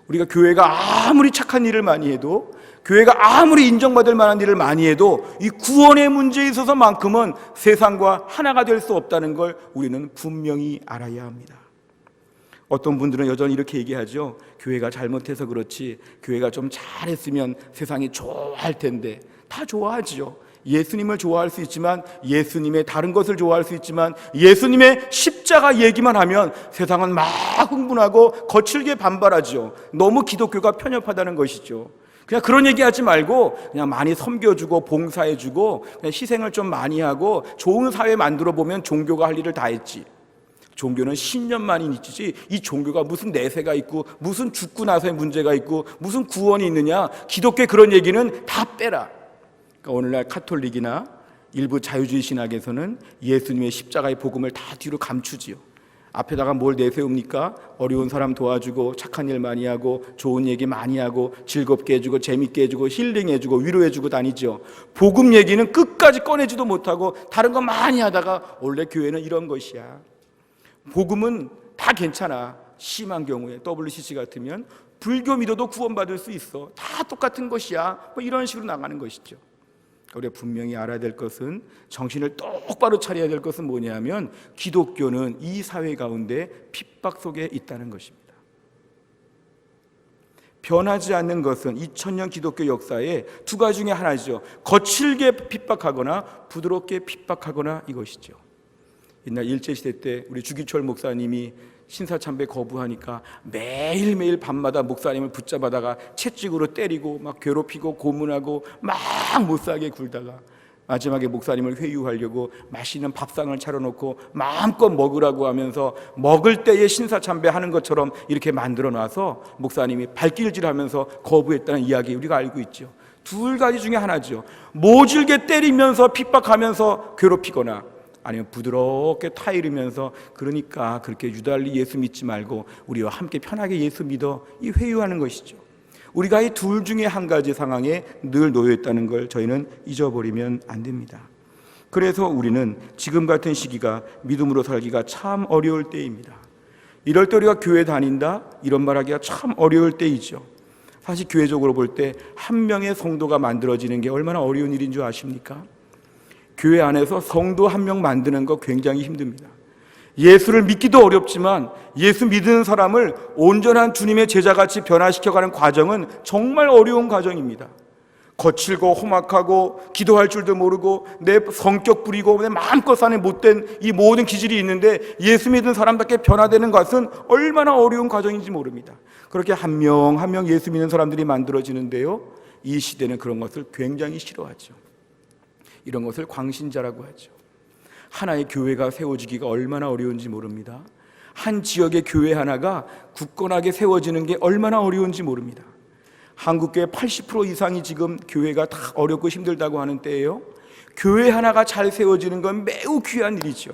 S1: 우리가 교회가 아무리 착한 일을 많이 해도, 교회가 아무리 인정받을 만한 일을 많이 해도 이 구원의 문제에 있어서만큼은 세상과 하나가 될 수 없다는 걸 우리는 분명히 알아야 합니다. 어떤 분들은 여전히 이렇게 얘기하죠. 교회가 잘못해서 그렇지, 교회가 좀 잘했으면 세상이 좋아할 텐데. 다 좋아하지요. 예수님을 좋아할 수 있지만, 예수님의 다른 것을 좋아할 수 있지만, 예수님의 십자가 얘기만 하면 세상은 막 흥분하고 거칠게 반발하죠. 너무 기독교가 편협하다는 것이죠. 그냥 그런 얘기하지 말고 그냥 많이 섬겨주고 봉사해주고 그냥 희생을 좀 많이 하고 좋은 사회 만들어 보면 종교가 할 일을 다 했지. 종교는 신념만이 있지, 이 종교가 무슨 내세가 있고 무슨 죽고 나서의 문제가 있고 무슨 구원이 있느냐, 기독교의 그런 얘기는 다 빼라. 그러니까 오늘날 카톨릭이나 일부 자유주의 신학에서는 예수님의 십자가의 복음을 다 뒤로 감추지요. 앞에다가 뭘 내세웁니까? 어려운 사람 도와주고 착한 일 많이 하고 좋은 얘기 많이 하고 즐겁게 해주고 재밌게 해주고 힐링해주고 위로해주고 다니죠. 복음 얘기는 끝까지 꺼내지도 못하고 다른 거 많이 하다가 원래 교회는 이런 것이야, 복음은 다 괜찮아, 심한 경우에 WCC 같으면 불교 믿어도 구원받을 수 있어, 다 똑같은 것이야, 뭐 이런 식으로 나가는 것이죠. 우리가 분명히 알아야 될 것은, 정신을 똑바로 차려야 될 것은 뭐냐면 기독교는 이 사회 가운데 핍박 속에 있다는 것입니다. 변하지 않는 것은 2000년 기독교 역사의 두 가지 중에 하나죠. 거칠게 핍박하거나 부드럽게 핍박하거나 이것이죠. 옛날 일제시대 때 우리 주기철 목사님이 신사참배 거부하니까 매일매일 밤마다 목사님을 붙잡아다가 채찍으로 때리고 막 괴롭히고 고문하고 막 못살게 굴다가 마지막에 목사님을 회유하려고 맛있는 밥상을 차려놓고 마음껏 먹으라고 하면서 먹을 때에 신사참배하는 것처럼 이렇게 만들어놔서 목사님이 발길질하면서 거부했다는 이야기 우리가 알고 있죠. 두 가지 중에 하나죠. 모질게 때리면서 핍박하면서 괴롭히거나 아니면 부드럽게 타이르면서 그러니까 그렇게 유달리 예수 믿지 말고 우리와 함께 편하게 예수 믿어, 이 회유하는 것이죠. 우리가 이 둘 중에 한 가지 상황에 늘 놓여 있다는 걸 저희는 잊어버리면 안 됩니다. 그래서 우리는 지금 같은 시기가 믿음으로 살기가 참 어려울 때입니다. 이럴 때 우리가 교회 다닌다 이런 말하기가 참 어려울 때이죠. 사실 교회적으로 볼 때 한 명의 성도가 만들어지는 게 얼마나 어려운 일인 줄 아십니까? 교회 안에서 성도 한 명 만드는 거 굉장히 힘듭니다. 예수를 믿기도 어렵지만 예수 믿는 사람을 온전한 주님의 제자같이 변화시켜가는 과정은 정말 어려운 과정입니다. 거칠고 험악하고 기도할 줄도 모르고 내 성격 부리고 내 마음껏 사는 못된 이 모든 기질이 있는데 예수 믿는 사람답게 변화되는 것은 얼마나 어려운 과정인지 모릅니다. 그렇게 한 명 한 명 예수 믿는 사람들이 만들어지는데요, 이 시대는 그런 것을 굉장히 싫어하죠. 이런 것을 광신자라고 하죠. 하나의 교회가 세워지기가 얼마나 어려운지 모릅니다. 한 지역의 교회 하나가 굳건하게 세워지는 게 얼마나 어려운지 모릅니다. 한국교회 80% 이상이 지금 교회가 다 어렵고 힘들다고 하는 때예요. 교회 하나가 잘 세워지는 건 매우 귀한 일이죠.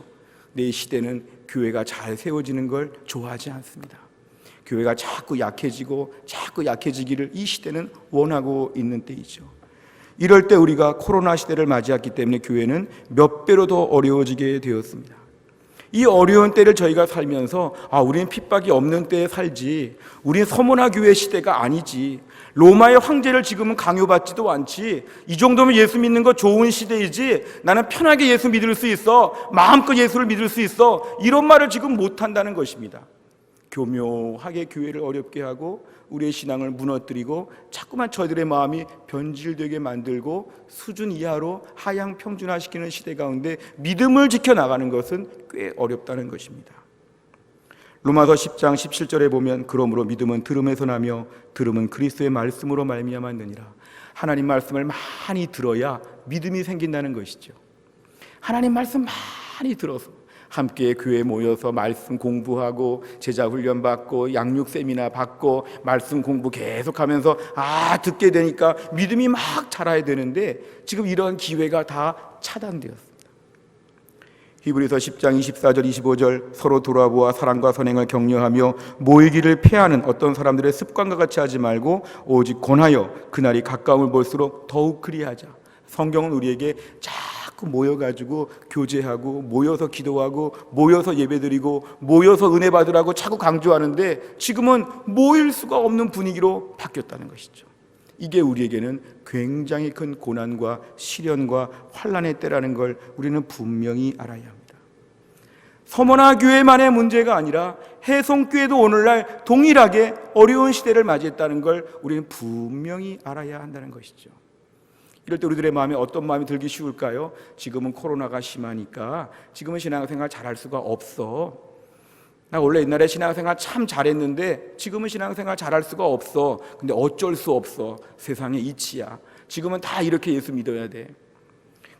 S1: 근데 이 시대는 교회가 잘 세워지는 걸 좋아하지 않습니다. 교회가 자꾸 약해지기를 이 시대는 원하고 있는 때이죠. 이럴 때 우리가 코로나 시대를 맞이했기 때문에 교회는 몇 배로 더 어려워지게 되었습니다. 이 어려운 때를 저희가 살면서 우리는 핍박이 없는 때에 살지, 우리는 서문화 교회 시대가 아니지, 로마의 황제를 지금은 강요받지도 않지, 이 정도면 예수 믿는 거 좋은 시대이지, 나는 편하게 예수 믿을 수 있어, 마음껏 예수를 믿을 수 있어, 이런 말을 지금 못한다는 것입니다. 교묘하게 교회를 어렵게 하고 우리의 신앙을 무너뜨리고 자꾸만 저희들의 마음이 변질되게 만들고 수준 이하로 하향 평준화시키는 시대 가운데 믿음을 지켜나가는 것은 꽤 어렵다는 것입니다. 로마서 10장 17절에 보면 그러므로 믿음은 들음에서 나며 들음은 그리스도의 말씀으로 말미암았느니라. 하나님 말씀을 많이 들어야 믿음이 생긴다는 것이죠. 하나님 말씀 많이 들어서 함께 교회에 모여서 말씀 공부하고 제자 훈련 받고 양육 세미나 받고 말씀 공부 계속하면서 듣게 되니까 믿음이 막 자라야 되는데 지금 이런 기회가 다 차단되었습니다. 히브리서 10장 24절 25절 서로 돌아보아 사랑과 선행을 격려하며 모이기를 피하는 어떤 사람들의 습관과 같이 하지 말고 오직 권하여 그날이 가까움을 볼수록 더욱 그리하자. 성경은 우리에게 자꾸 모여가지고 교제하고 모여서 기도하고 모여서 예배드리고 모여서 은혜 받으라고 자꾸 강조하는데 지금은 모일 수가 없는 분위기로 바뀌었다는 것이죠. 이게 우리에게는 굉장히 큰 고난과 시련과 환난의 때라는 걸 우리는 분명히 알아야 합니다. 서머나 교회만의 문제가 아니라 해송교회도 오늘날 동일하게 어려운 시대를 맞이했다는 걸 우리는 분명히 알아야 한다는 것이죠. 이럴 때 우리들의 마음에 어떤 마음이 들기 쉬울까요? 지금은 코로나가 심하니까 지금은 신앙생활 잘할 수가 없어. 나 원래 옛날에 신앙생활 참 잘했는데 지금은 신앙생활 잘할 수가 없어. 근데 어쩔 수 없어. 세상의 이치야. 지금은 다 이렇게 예수 믿어야 돼.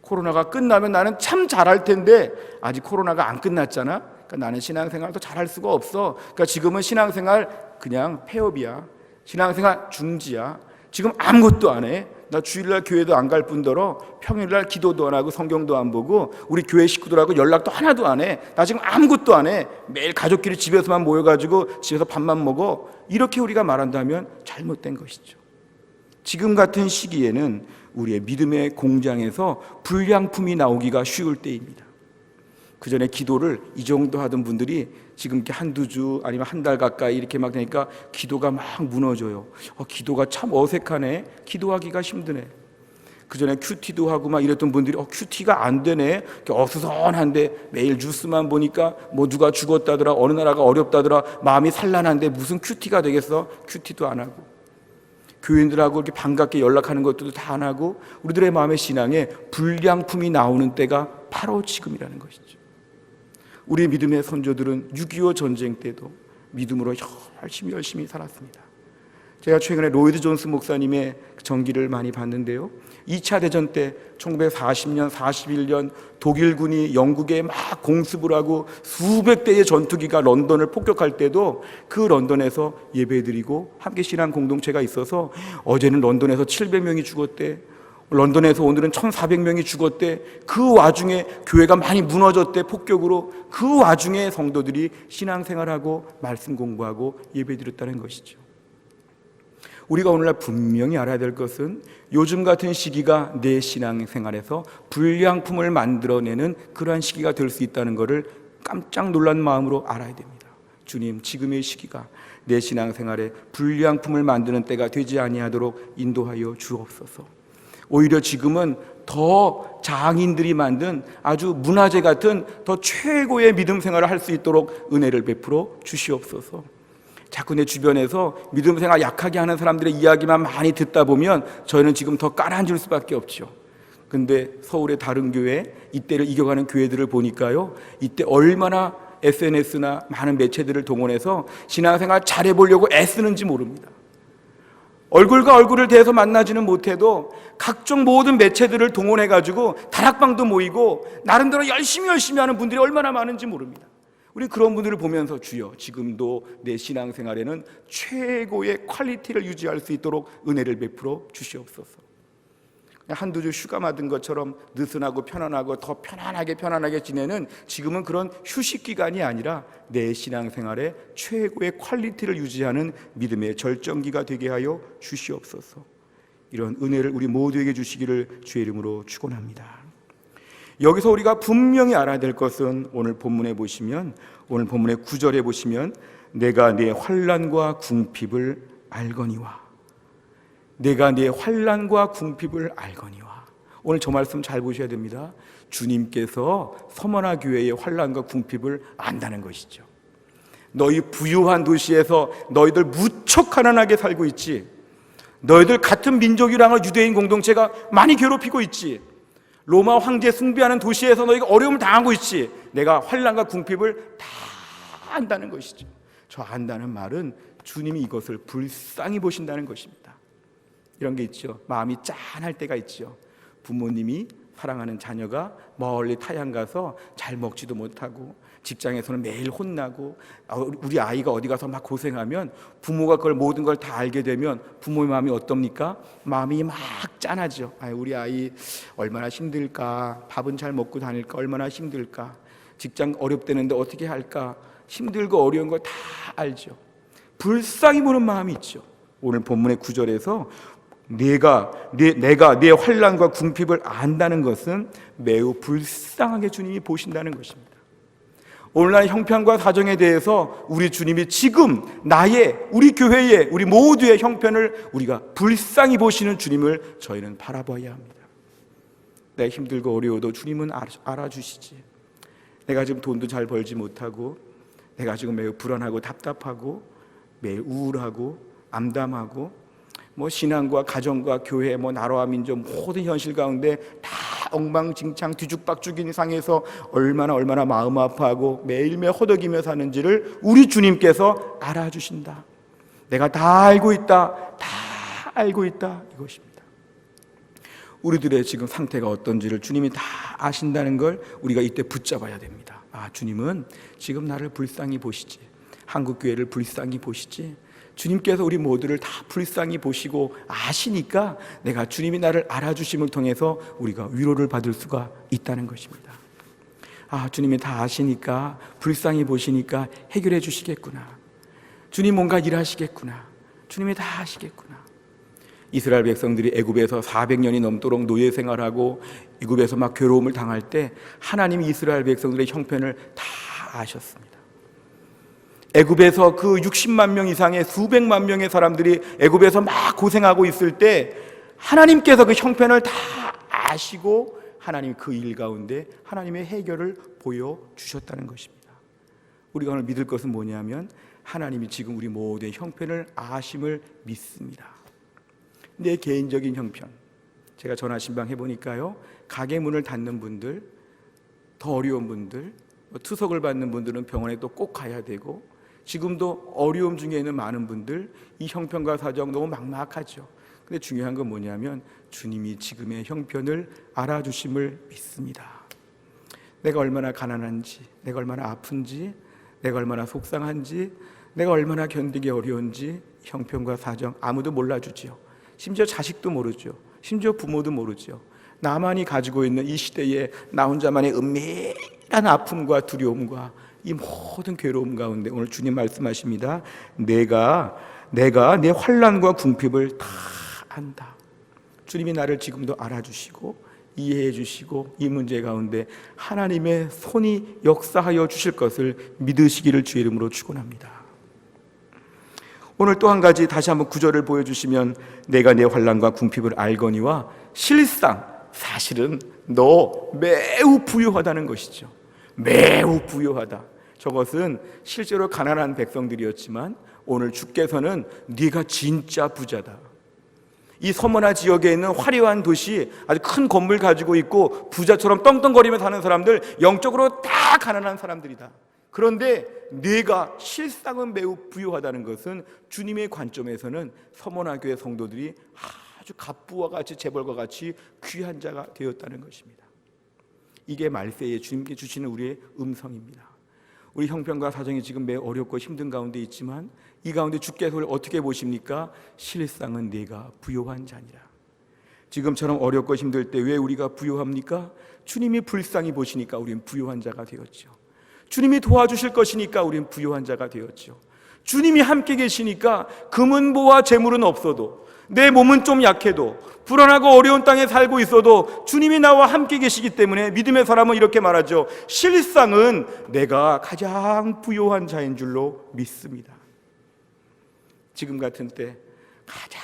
S1: 코로나가 끝나면 나는 참 잘할 텐데 아직 코로나가 안 끝났잖아. 그러니까 나는 신앙생활도 잘할 수가 없어. 그러니까 지금은 신앙생활 그냥 폐업이야. 신앙생활 중지야. 지금 아무것도 안 해. 나 주일날 교회도 안 갈 뿐더러 평일날 기도도 안 하고 성경도 안 보고 우리 교회 식구들하고 연락도 하나도 안 해. 나 지금 아무것도 안 해. 매일 가족끼리 집에서만 모여가지고 집에서 밥만 먹어. 이렇게 우리가 말한다면 잘못된 것이죠. 지금 같은 시기에는 우리의 믿음의 공장에서 불량품이 나오기가 쉬울 때입니다. 그 전에 기도를 이 정도 하던 분들이 지금 이렇게 한두 주 아니면 한 달 가까이 이렇게 막 되니까 기도가 막 무너져요. 기도가 참 어색하네. 기도하기가 힘드네. 그 전에 큐티도 하고 막 이랬던 분들이 큐티가 안 되네. 어수선한데 매일 뉴스만 보니까 뭐 누가 죽었다더라, 어느 나라가 어렵다더라, 마음이 산란한데 무슨 큐티가 되겠어? 큐티도 안 하고 교인들하고 이렇게 반갑게 연락하는 것도 다 안 하고 우리들의 마음의 신앙에 불량품이 나오는 때가 바로 지금이라는 것이죠. 우리 믿음의 선조들은 6.25 전쟁 때도 믿음으로 열심히 살았습니다. 제가 최근에 로이드 존스 목사님의 전기를 많이 봤는데요. 2차 대전 때 1940년, 41년 독일군이 영국에 막 공습을 하고 수백 대의 전투기가 런던을 폭격할 때도 그 런던에서 예배드리고 함께 신앙 공동체가 있어서 어제는 런던에서 700명이 죽었대. 런던에서 오늘은 1,400명이 죽었대. 그 와중에 교회가 많이 무너졌대, 폭격으로. 그 와중에 성도들이 신앙생활하고 말씀 공부하고 예배드렸다는 것이죠. 우리가 오늘날 분명히 알아야 될 것은 요즘 같은 시기가 내 신앙생활에서 불량품을 만들어내는 그러한 시기가 될 수 있다는 것을 깜짝 놀란 마음으로 알아야 됩니다. 주님, 지금의 시기가 내 신앙생활에 불량품을 만드는 때가 되지 아니하도록 인도하여 주옵소서. 오히려 지금은 더 장인들이 만든 아주 문화재 같은 더 최고의 믿음 생활을 할 수 있도록 은혜를 베풀어 주시옵소서. 자꾸 내 주변에서 믿음 생활 약하게 하는 사람들의 이야기만 많이 듣다 보면 저희는 지금 더 깔아앉을 수밖에 없죠. 근데 서울의 다른 교회, 이때를 이겨가는 교회들을 보니까요, 이때 얼마나 SNS나 많은 매체들을 동원해서 신앙생활 잘해보려고 애쓰는지 모릅니다. 얼굴과 얼굴을 대해서 만나지는 못해도 각종 모든 매체들을 동원해가지고 다락방도 모이고 나름대로 열심히 하는 분들이 얼마나 많은지 모릅니다. 우리 그런 분들을 보면서 주여, 지금도 내 신앙생활에는 최고의 퀄리티를 유지할 수 있도록 은혜를 베풀어 주시옵소서. 한두 주 휴가 맞은 것처럼 느슨하고 편안하고 더 편안하게 지내는 지금은 그런 휴식 기간이 아니라 내 신앙생활의 최고의 퀄리티를 유지하는 믿음의 절정기가 되게 하여 주시옵소서. 이런 은혜를 우리 모두에게 주시기를 주의 이름으로 축원합니다. 여기서 우리가 분명히 알아야 될 것은 오늘 본문에 보시면, 오늘 본문의 9절에 보시면 내가 네 환난과 궁핍을 알거니와, 내가 네 환난과 궁핍을 알거니와. 오늘 저 말씀 잘 보셔야 됩니다. 주님께서 서머나 교회의 환난과 궁핍을 안다는 것이죠. 너희 부유한 도시에서 너희들 무척 가난하게 살고 있지. 너희들 같은 민족이라는 유대인 공동체가 많이 괴롭히고 있지. 로마 황제 숭배하는 도시에서 너희가 어려움을 당하고 있지. 내가 환난과 궁핍을 다 안다는 것이죠. 저 안다는 말은 주님이 이것을 불쌍히 보신다는 것입니다. 이런 게 있죠. 마음이 짠할 때가 있죠. 부모님이 사랑하는 자녀가 멀리 타양 가서 잘 먹지도 못하고 직장에서는 매일 혼나고 우리 아이가 어디 가서 막 고생하면 부모가 그걸 모든 걸 다 알게 되면 부모의 마음이 어떻습니까? 마음이 막 짠하죠. 우리 아이 얼마나 힘들까, 밥은 잘 먹고 다닐까, 얼마나 힘들까, 직장 어렵다는데 어떻게 할까, 힘들고 어려운 걸 다 알죠. 불쌍히 보는 마음이 있죠. 오늘 본문의 9절에서 내가 내 환난과 궁핍을 안다는 것은 매우 불쌍하게 주님이 보신다는 것입니다. 오늘날 형편과 사정에 대해서 우리 주님이 지금 우리 교회의 우리 모두의 형편을 우리가 불쌍히 보시는 주님을 저희는 바라봐야 합니다. 내가 힘들고 어려워도 주님은 알아주시지. 내가 지금 돈도 잘 벌지 못하고 내가 지금 매우 불안하고 답답하고 매일 우울하고 암담하고 신앙과 가정과 교회 나라와 민족 모든 현실 가운데 다 엉망진창 뒤죽박죽인 상에서 얼마나 마음 아파하고 매일매일 허덕이며 사는지를 우리 주님께서 알아주신다. 내가 다 알고 있다. 이것입니다. 우리들의 지금 상태가 어떤지를 주님이 다 아신다는 걸 우리가 이때 붙잡아야 됩니다. 주님은 지금 나를 불쌍히 보시지, 한국교회를 불쌍히 보시지, 주님께서 우리 모두를 다 불쌍히 보시고 아시니까 내가 주님이 나를 알아주심을 통해서 우리가 위로를 받을 수가 있다는 것입니다. 주님이 다 아시니까 불쌍히 보시니까 해결해 주시겠구나. 주님 뭔가 일하시겠구나. 주님이 다 아시겠구나. 이스라엘 백성들이 애굽에서 400년이 넘도록 노예 생활하고 애굽에서 막 괴로움을 당할 때 하나님이 이스라엘 백성들의 형편을 다 아셨습니다. 애굽에서 그 60만 명 이상의 수백만 명의 사람들이 애굽에서 막 고생하고 있을 때 하나님께서 그 형편을 다 아시고 하나님 그 일 가운데 하나님의 해결을 보여주셨다는 것입니다. 우리가 오늘 믿을 것은 뭐냐면 하나님이 지금 우리 모두의 형편을 아심을 믿습니다. 내 개인적인 형편, 제가 전화신방 해보니까요, 가게 문을 닫는 분들, 더 어려운 분들, 투석을 받는 분들은 병원에 또 꼭 가야 되고, 지금도 어려움 중에 있는 많은 분들 이 형편과 사정 너무 막막하죠. 근데 중요한 건 뭐냐면 주님이 지금의 형편을 알아주심을 믿습니다. 내가 얼마나 가난한지, 내가 얼마나 아픈지, 내가 얼마나 속상한지, 내가 얼마나 견디기 어려운지 형편과 사정 아무도 몰라주지요. 심지어 자식도 모르죠. 심지어 부모도 모르죠. 나만이 가지고 있는 이 시대에 나 혼자만의 은밀한 아픔과 두려움과 이 모든 괴로움 가운데 오늘 주님 말씀하십니다. 내가 내 환난과 궁핍을 다 안다. 주님이 나를 지금도 알아주시고 이해해 주시고 이 문제 가운데 하나님의 손이 역사하여 주실 것을 믿으시기를 주의 이름으로 축원합니다. 오늘 또 한 가지 다시 한번 구절을 보여주시면 내가 내 환난과 궁핍을 알거니와 실상 사실은 너 매우 부유하다는 것이죠. 매우 부유하다. 저것은 실제로 가난한 백성들이었지만 오늘 주께서는 네가 진짜 부자다. 이 서머나 지역에 있는 화려한 도시, 아주 큰 건물 가지고 있고 부자처럼 떵떵거리며 사는 사람들, 영적으로 다 가난한 사람들이다. 그런데 네가 실상은 매우 부유하다는 것은 주님의 관점에서는 서머나 교회 성도들이 아주 갑부와 같이 재벌과 같이 귀한 자가 되었다는 것입니다. 이게 말세에 주님께 주시는 우리의 음성입니다. 우리 형편과 사정이 지금 매우 어렵고 힘든 가운데 있지만 이 가운데 주께서 어떻게 보십니까? 실상은 네가 부요한 자니라. 지금처럼 어렵고 힘들 때 왜 우리가 부요합니까? 주님이 불쌍히 보시니까 우리는 부요한 자가 되었죠. 주님이 도와주실 것이니까 우리는 부요한 자가 되었죠. 주님이 함께 계시니까 금은보와 재물은 없어도, 내 몸은 좀 약해도, 불안하고 어려운 땅에 살고 있어도 주님이 나와 함께 계시기 때문에 믿음의 사람은 이렇게 말하죠. 실상은 내가 가장 부요한 자인 줄로 믿습니다. 지금 같은 때 가장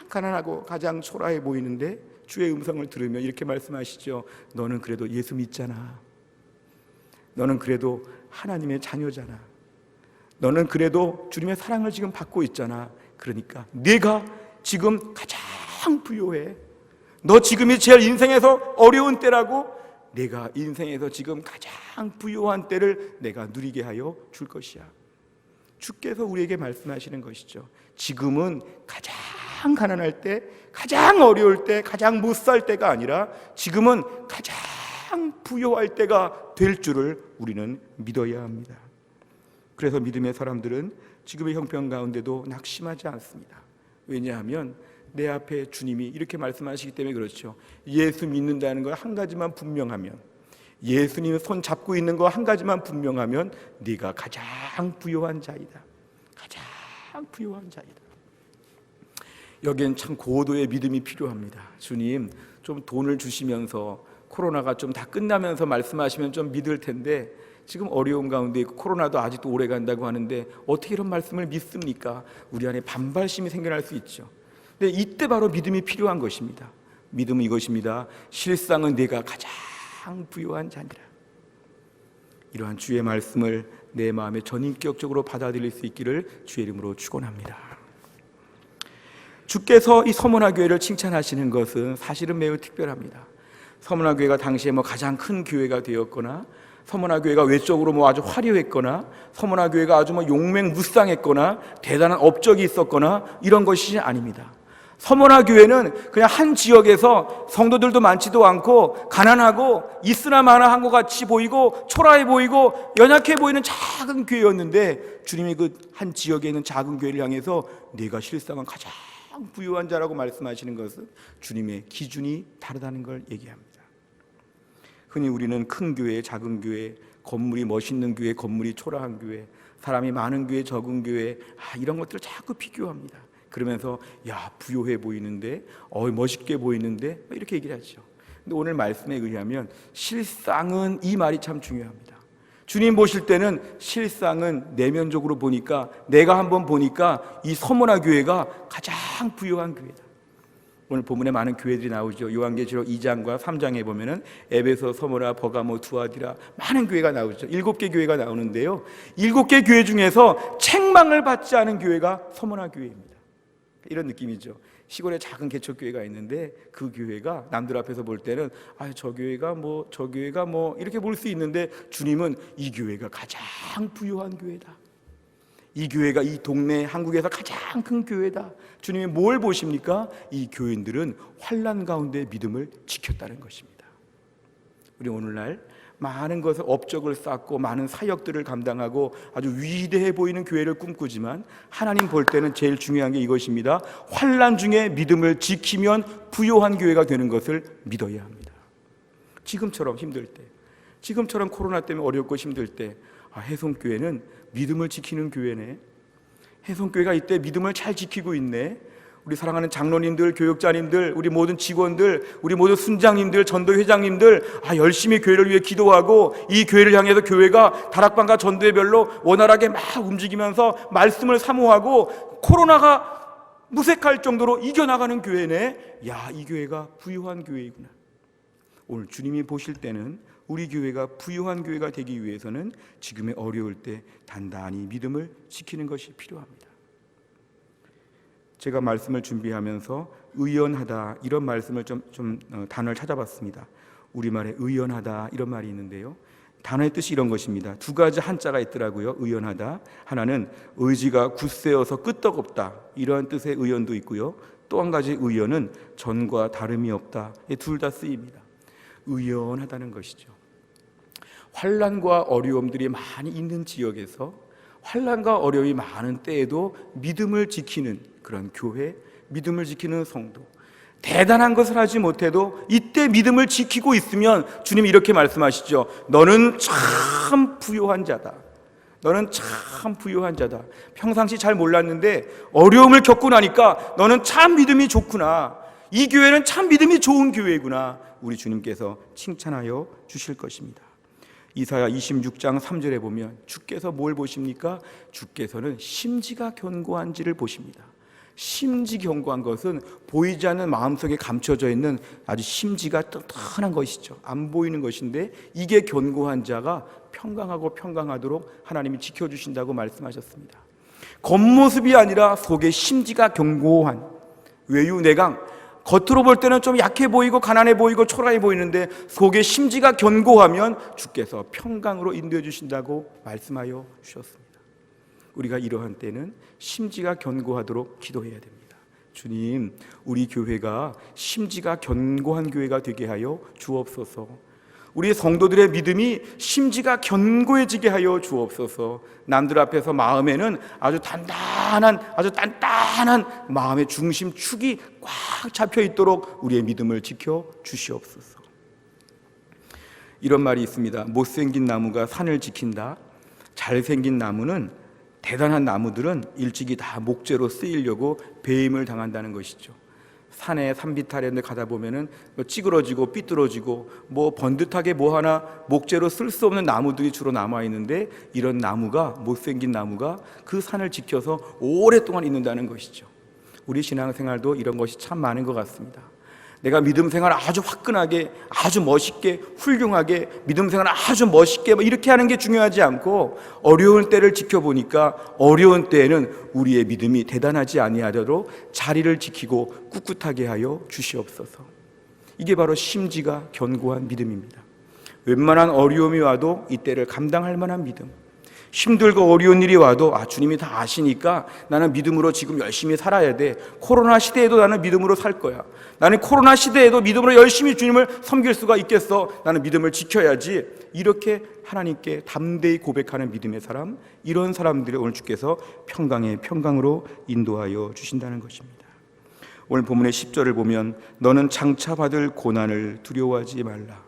S1: 가난하고 가장 초라해 보이는데 주의 음성을 들으며 이렇게 말씀하시죠. 너는 그래도 예수 믿잖아. 너는 그래도 하나님의 자녀잖아. 너는 그래도 주님의 사랑을 지금 받고 있잖아. 그러니까 네가 지금 가장 부요해. 너 지금이 제일 인생에서 어려운 때라고. 내가 인생에서 지금 가장 부요한 때를 내가 누리게 하여 줄 것이야. 주께서 우리에게 말씀하시는 것이죠. 지금은 가장 가난할 때 가장 어려울 때, 가장 못 살 때가 아니라 지금은 가장 부요할 때가 될 줄을 우리는 믿어야 합니다. 그래서 믿음의 사람들은 지금의 형편 가운데도 낙심하지 않습니다. 왜냐하면 내 앞에 주님이 이렇게 말씀하시기 때문에 그렇죠. 예수 믿는다는 거 한 가지만 분명하면, 예수님 손 잡고 있는 거 한 가지만 분명하면 네가 가장 부요한 자이다. 가장 부요한 자이다. 여기엔 참 고도의 믿음이 필요합니다. 주님 좀 돈을 주시면서 코로나가 좀 다 끝나면서 말씀하시면 좀 믿을 텐데 지금 어려운 가운데 있고 코로나도 아직도 오래 간다고 하는데 어떻게 이런 말씀을 믿습니까? 우리 안에 반발심이 생겨날 수 있죠. 근데 이때 바로 믿음이 필요한 것입니다. 믿음은 이것입니다. 실상은 내가 가장 부요한 자니라. 이러한 주의 말씀을 내 마음에 전인격적으로 받아들일 수 있기를 주의 이름으로 축원합니다. 주께서 이 서문화 교회를 칭찬하시는 것은 사실은 매우 특별합니다. 서문화 교회가 당시에 가장 큰 교회가 되었거나, 서문화 교회가 외적으로 아주 화려했거나, 서문화 교회가 아주 용맹무쌍했거나 대단한 업적이 있었거나 이런 것이 아닙니다. 서문화 교회는 그냥 한 지역에서 성도들도 많지도 않고 가난하고 있으나 마나 한 것 같이 보이고 초라해 보이고 연약해 보이는 작은 교회였는데 주님이 그 한 지역에 있는 작은 교회를 향해서 네가 실상은 가장 부유한 자라고 말씀하시는 것은 주님의 기준이 다르다는 걸 얘기합니다. 흔히 우리는 큰 교회, 작은 교회, 건물이 멋있는 교회, 건물이 초라한 교회, 사람이 많은 교회, 적은 교회, 이런 것들을 자꾸 비교합니다. 그러면서 야 부요해 보이는데, 멋있게 보이는데 이렇게 얘기를 하죠. 근데 오늘 말씀에 의하면 실상은, 이 말이 참 중요합니다. 주님 보실 때는 실상은 내면적으로 보니까, 내가 한번 보니까 이 서문화 교회가 가장 부요한 교회다. 오늘 본문에 많은 교회들이 나오죠. 요한계시록 2장과 3장에 보면은 에베소, 서문화, 버가모, 두아디라 많은 교회가 나오죠. 7개 교회가 나오는데요, 7개 교회 중에서 책망을 받지 않은 교회가 서문화 교회입니다. 이런 느낌이죠. 시골에 작은 개척교회가 있는데 그 교회가 남들 앞에서 볼 때는 저 교회가 저 교회가 이렇게 볼 수 있는데 주님은 이 교회가 가장 부요한 교회다. 이 교회가 이 동네 한국에서 가장 큰 교회다. 주님이 뭘 보십니까? 이 교인들은 환난 가운데 믿음을 지켰다는 것입니다. 우리 오늘날 많은 것을 업적을 쌓고 많은 사역들을 감당하고 아주 위대해 보이는 교회를 꿈꾸지만 하나님 볼 때는 제일 중요한 게 이것입니다. 환난 중에 믿음을 지키면 부요한 교회가 되는 것을 믿어야 합니다. 지금처럼 힘들 때, 지금처럼 코로나 때문에 어렵고 힘들 때 해송교회는 믿음을 지키는 교회네, 해송교회가 이때 믿음을 잘 지키고 있네, 우리 사랑하는 장로님들, 교육자님들, 우리 모든 직원들, 우리 모든 순장님들, 전도회장님들 열심히 교회를 위해 기도하고 이 교회를 향해서 교회가 다락방과 전도회별로 원활하게 막 움직이면서 말씀을 사모하고 코로나가 무색할 정도로 이겨나가는 교회네. 이 교회가 부유한 교회이구나. 오늘 주님이 보실 때는 우리 교회가 부유한 교회가 되기 위해서는 지금의 어려울 때 단단히 믿음을 지키는 것이 필요합니다. 제가 말씀을 준비하면서 의연하다 이런 말씀을 단어를 찾아봤습니다. 우리말에 의연하다 이런 말이 있는데요, 단어의 뜻이 이런 것입니다. 두 가지 한자가 있더라고요. 의연하다, 하나는 의지가 굳세어서 끄떡없다 이러한 뜻의 의연도 있고요, 또 한 가지 의연은 전과 다름이 없다, 둘 다 쓰입니다. 의연하다는 것이죠. 환난과 어려움들이 많이 있는 지역에서 환난과 어려움이 많은 때에도 믿음을 지키는 그런 교회, 믿음을 지키는 성도, 대단한 것을 하지 못해도 이때 믿음을 지키고 있으면 주님이 이렇게 말씀하시죠. 너는 참 부요한 자다. 너는 참 부요한 자다. 평상시 잘 몰랐는데 어려움을 겪고 나니까 너는 참 믿음이 좋구나. 이 교회는 참 믿음이 좋은 교회구나. 우리 주님께서 칭찬하여 주실 것입니다. 이사야 26장 3절에 보면 주께서 뭘 보십니까? 주께서는 심지가 견고한지를 보십니다. 심지 견고한 것은 보이지 않는 마음속에 감춰져 있는 아주 심지가 튼튼한 것이죠. 안 보이는 것인데 이게 견고한 자가 평강하고 평강하도록 하나님이 지켜주신다고 말씀하셨습니다. 겉모습이 아니라 속에 심지가 견고한, 외유내강, 겉으로 볼 때는 좀 약해 보이고 가난해 보이고 초라해 보이는데 속에 심지가 견고하면 주께서 평강으로 인도해 주신다고 말씀하여 주셨습니다. 우리가 이러한 때는 심지가 견고하도록 기도해야 됩니다. 주님, 우리 교회가 심지가 견고한 교회가 되게 하여 주옵소서. 우리 성도들의 믿음이 심지가 견고해지게 하여 주옵소서. 남들 앞에서 마음에는 아주 단단한 마음의 중심축이 꽉 잡혀 있도록 우리의 믿음을 지켜 주시옵소서. 이런 말이 있습니다. 못생긴 나무가 산을 지킨다. 잘생긴 나무는, 대단한 나무들은 일찍이 다 목재로 쓰이려고 배임을 당한다는 것이죠. 산에 산비탈에 가다 보면은 찌그러지고 삐뚤어지고 번듯하게 하나 목재로 쓸 수 없는 나무들이 주로 남아 있는데, 이런 나무가, 못생긴 나무가 그 산을 지켜서 오랫동안 있는다는 것이죠. 우리 신앙생활도 이런 것이 참 많은 것 같습니다. 내가 믿음 생활 아주 화끈하게, 아주 멋있게, 훌륭하게, 믿음 생활 아주 멋있게 이렇게 하는 게 중요하지 않고, 어려운 때를 지켜보니까 어려운 때에는 우리의 믿음이 대단하지 아니하더라도 자리를 지키고 꿋꿋하게 하여 주시옵소서. 이게 바로 심지가 견고한 믿음입니다. 웬만한 어려움이 와도 이때를 감당할 만한 믿음. 힘들고 어려운 일이 와도 주님이 다 아시니까 나는 믿음으로 지금 열심히 살아야 돼. 코로나 시대에도 나는 믿음으로 살 거야. 나는 코로나 시대에도 믿음으로 열심히 주님을 섬길 수가 있겠어. 나는 믿음을 지켜야지. 이렇게 하나님께 담대히 고백하는 믿음의 사람, 이런 사람들을 오늘 주께서 평강의 평강으로 인도하여 주신다는 것입니다. 오늘 본문의 10절을 보면 너는 장차 받을 고난을 두려워하지 말라.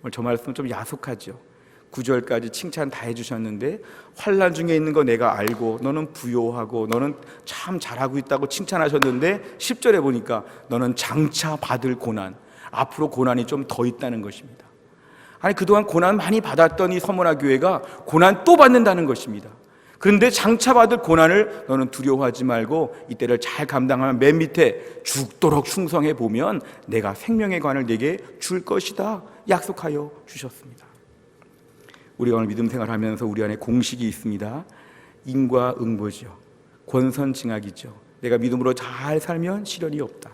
S1: 오늘 저 말씀 좀 야속하죠. 9절까지 칭찬 다 해주셨는데, 환난 중에 있는 거 내가 알고 너는 부요하고 너는 참 잘하고 있다고 칭찬하셨는데, 10절에 보니까 너는 장차 받을 고난, 앞으로 고난이 좀 더 있다는 것입니다. 아니, 그동안 고난 많이 받았던 이 서문화 교회가 고난 또 받는다는 것입니다. 그런데 장차 받을 고난을 너는 두려워하지 말고 이때를 잘 감당하면 맨 밑에 죽도록 충성해 보면 내가 생명의 관을 내게 줄 것이다 약속하여 주셨습니다. 우리가 오늘 믿음 생활하면서 우리 안에 공식이 있습니다. 인과응보죠. 권선징악이죠. 내가 믿음으로 잘 살면 시련이 없다.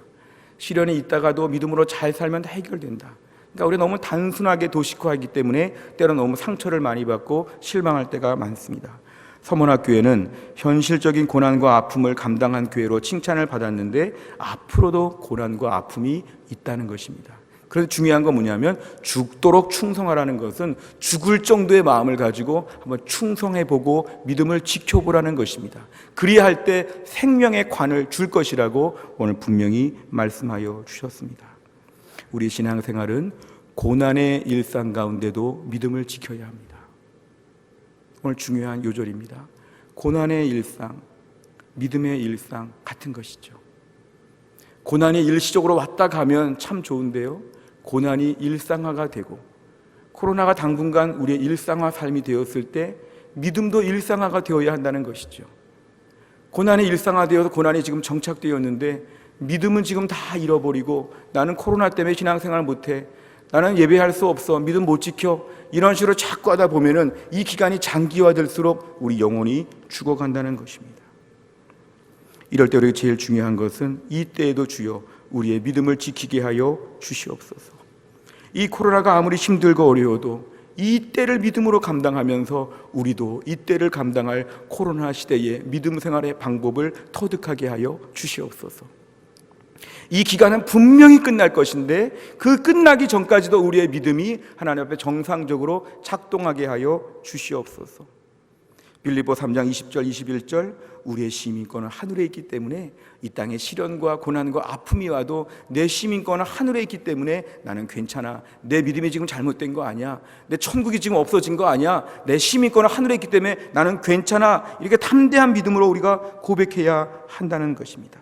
S1: 시련이 있다가도 믿음으로 잘 살면 다 해결된다. 그러니까 우리가 너무 단순하게 도식화하기 때문에 때로는 너무 상처를 많이 받고 실망할 때가 많습니다. 서문화 교회는 현실적인 고난과 아픔을 감당한 교회로 칭찬을 받았는데, 앞으로도 고난과 아픔이 있다는 것입니다. 그래서 중요한 건 뭐냐면, 죽도록 충성하라는 것은 죽을 정도의 마음을 가지고 한번 충성해보고 믿음을 지켜보라는 것입니다. 그리할 때 생명의 관을 줄 것이라고 오늘 분명히 말씀하여 주셨습니다. 우리 신앙생활은 고난의 일상 가운데도 믿음을 지켜야 합니다. 오늘 중요한 요절입니다. 고난의 일상, 믿음의 일상 같은 것이죠. 고난이 일시적으로 왔다 가면 참 좋은데요, 고난이 일상화가 되고 코로나가 당분간 우리의 일상화 삶이 되었을 때 믿음도 일상화가 되어야 한다는 것이죠. 고난이 일상화되어서 고난이 지금 정착되었는데 믿음은 지금 다 잃어버리고, 나는 코로나 때문에 신앙생활 못해, 나는 예배할 수 없어, 믿음 못 지켜, 이런 식으로 자꾸 하다 보면은 이 기간이 장기화될수록 우리 영혼이 죽어간다는 것입니다. 이럴 때 우리가 제일 중요한 것은 이때에도 주여 우리의 믿음을 지키게 하여 주시옵소서. 이 코로나가 아무리 힘들고 어려워도 이 때를 믿음으로 감당하면서 우리도 이 때를 감당할 코로나 시대의 믿음 생활의 방법을 터득하게 하여 주시옵소서. 이 기간은 분명히 끝날 것인데 그 끝나기 전까지도 우리의 믿음이 하나님 앞에 정상적으로 작동하게 하여 주시옵소서. 빌립보 3장 20절 21절, 우리의 시민권은 하늘에 있기 때문에 이 땅에 시련과 고난과 아픔이 와도 내 시민권은 하늘에 있기 때문에 나는 괜찮아, 내 믿음이 지금 잘못된 거 아니야, 내 천국이 지금 없어진 거 아니야, 내 시민권은 하늘에 있기 때문에 나는 괜찮아, 이렇게 담대한 믿음으로 우리가 고백해야 한다는 것입니다.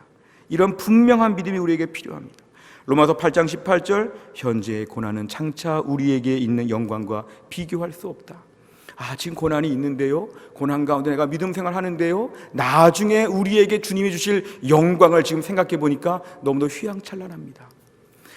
S1: 이런 분명한 믿음이 우리에게 필요합니다. 로마서 8장 18절, 현재의 고난은 장차 우리에게 있는 영광과 비교할 수 없다. 지금 고난이 있는데요, 고난 가운데 내가 믿음 생활하는데요, 나중에 우리에게 주님이 주실 영광을 지금 생각해 보니까 너무도 휘황찬란합니다.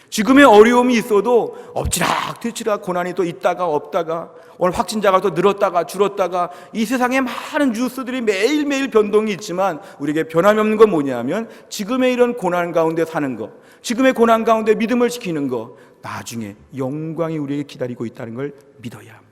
S1: 지금의 어려움이 있어도 엎치락 뒤치락 고난이 또 있다가 없다가, 오늘 확진자가 또 늘었다가 줄었다가, 이 세상에 많은 뉴스들이 매일매일 변동이 있지만 우리에게 변함이 없는 건 뭐냐면 지금의 이런 고난 가운데 사는 거, 지금의 고난 가운데 믿음을 지키는 거, 나중에 영광이 우리에게 기다리고 있다는 걸 믿어야 합니다.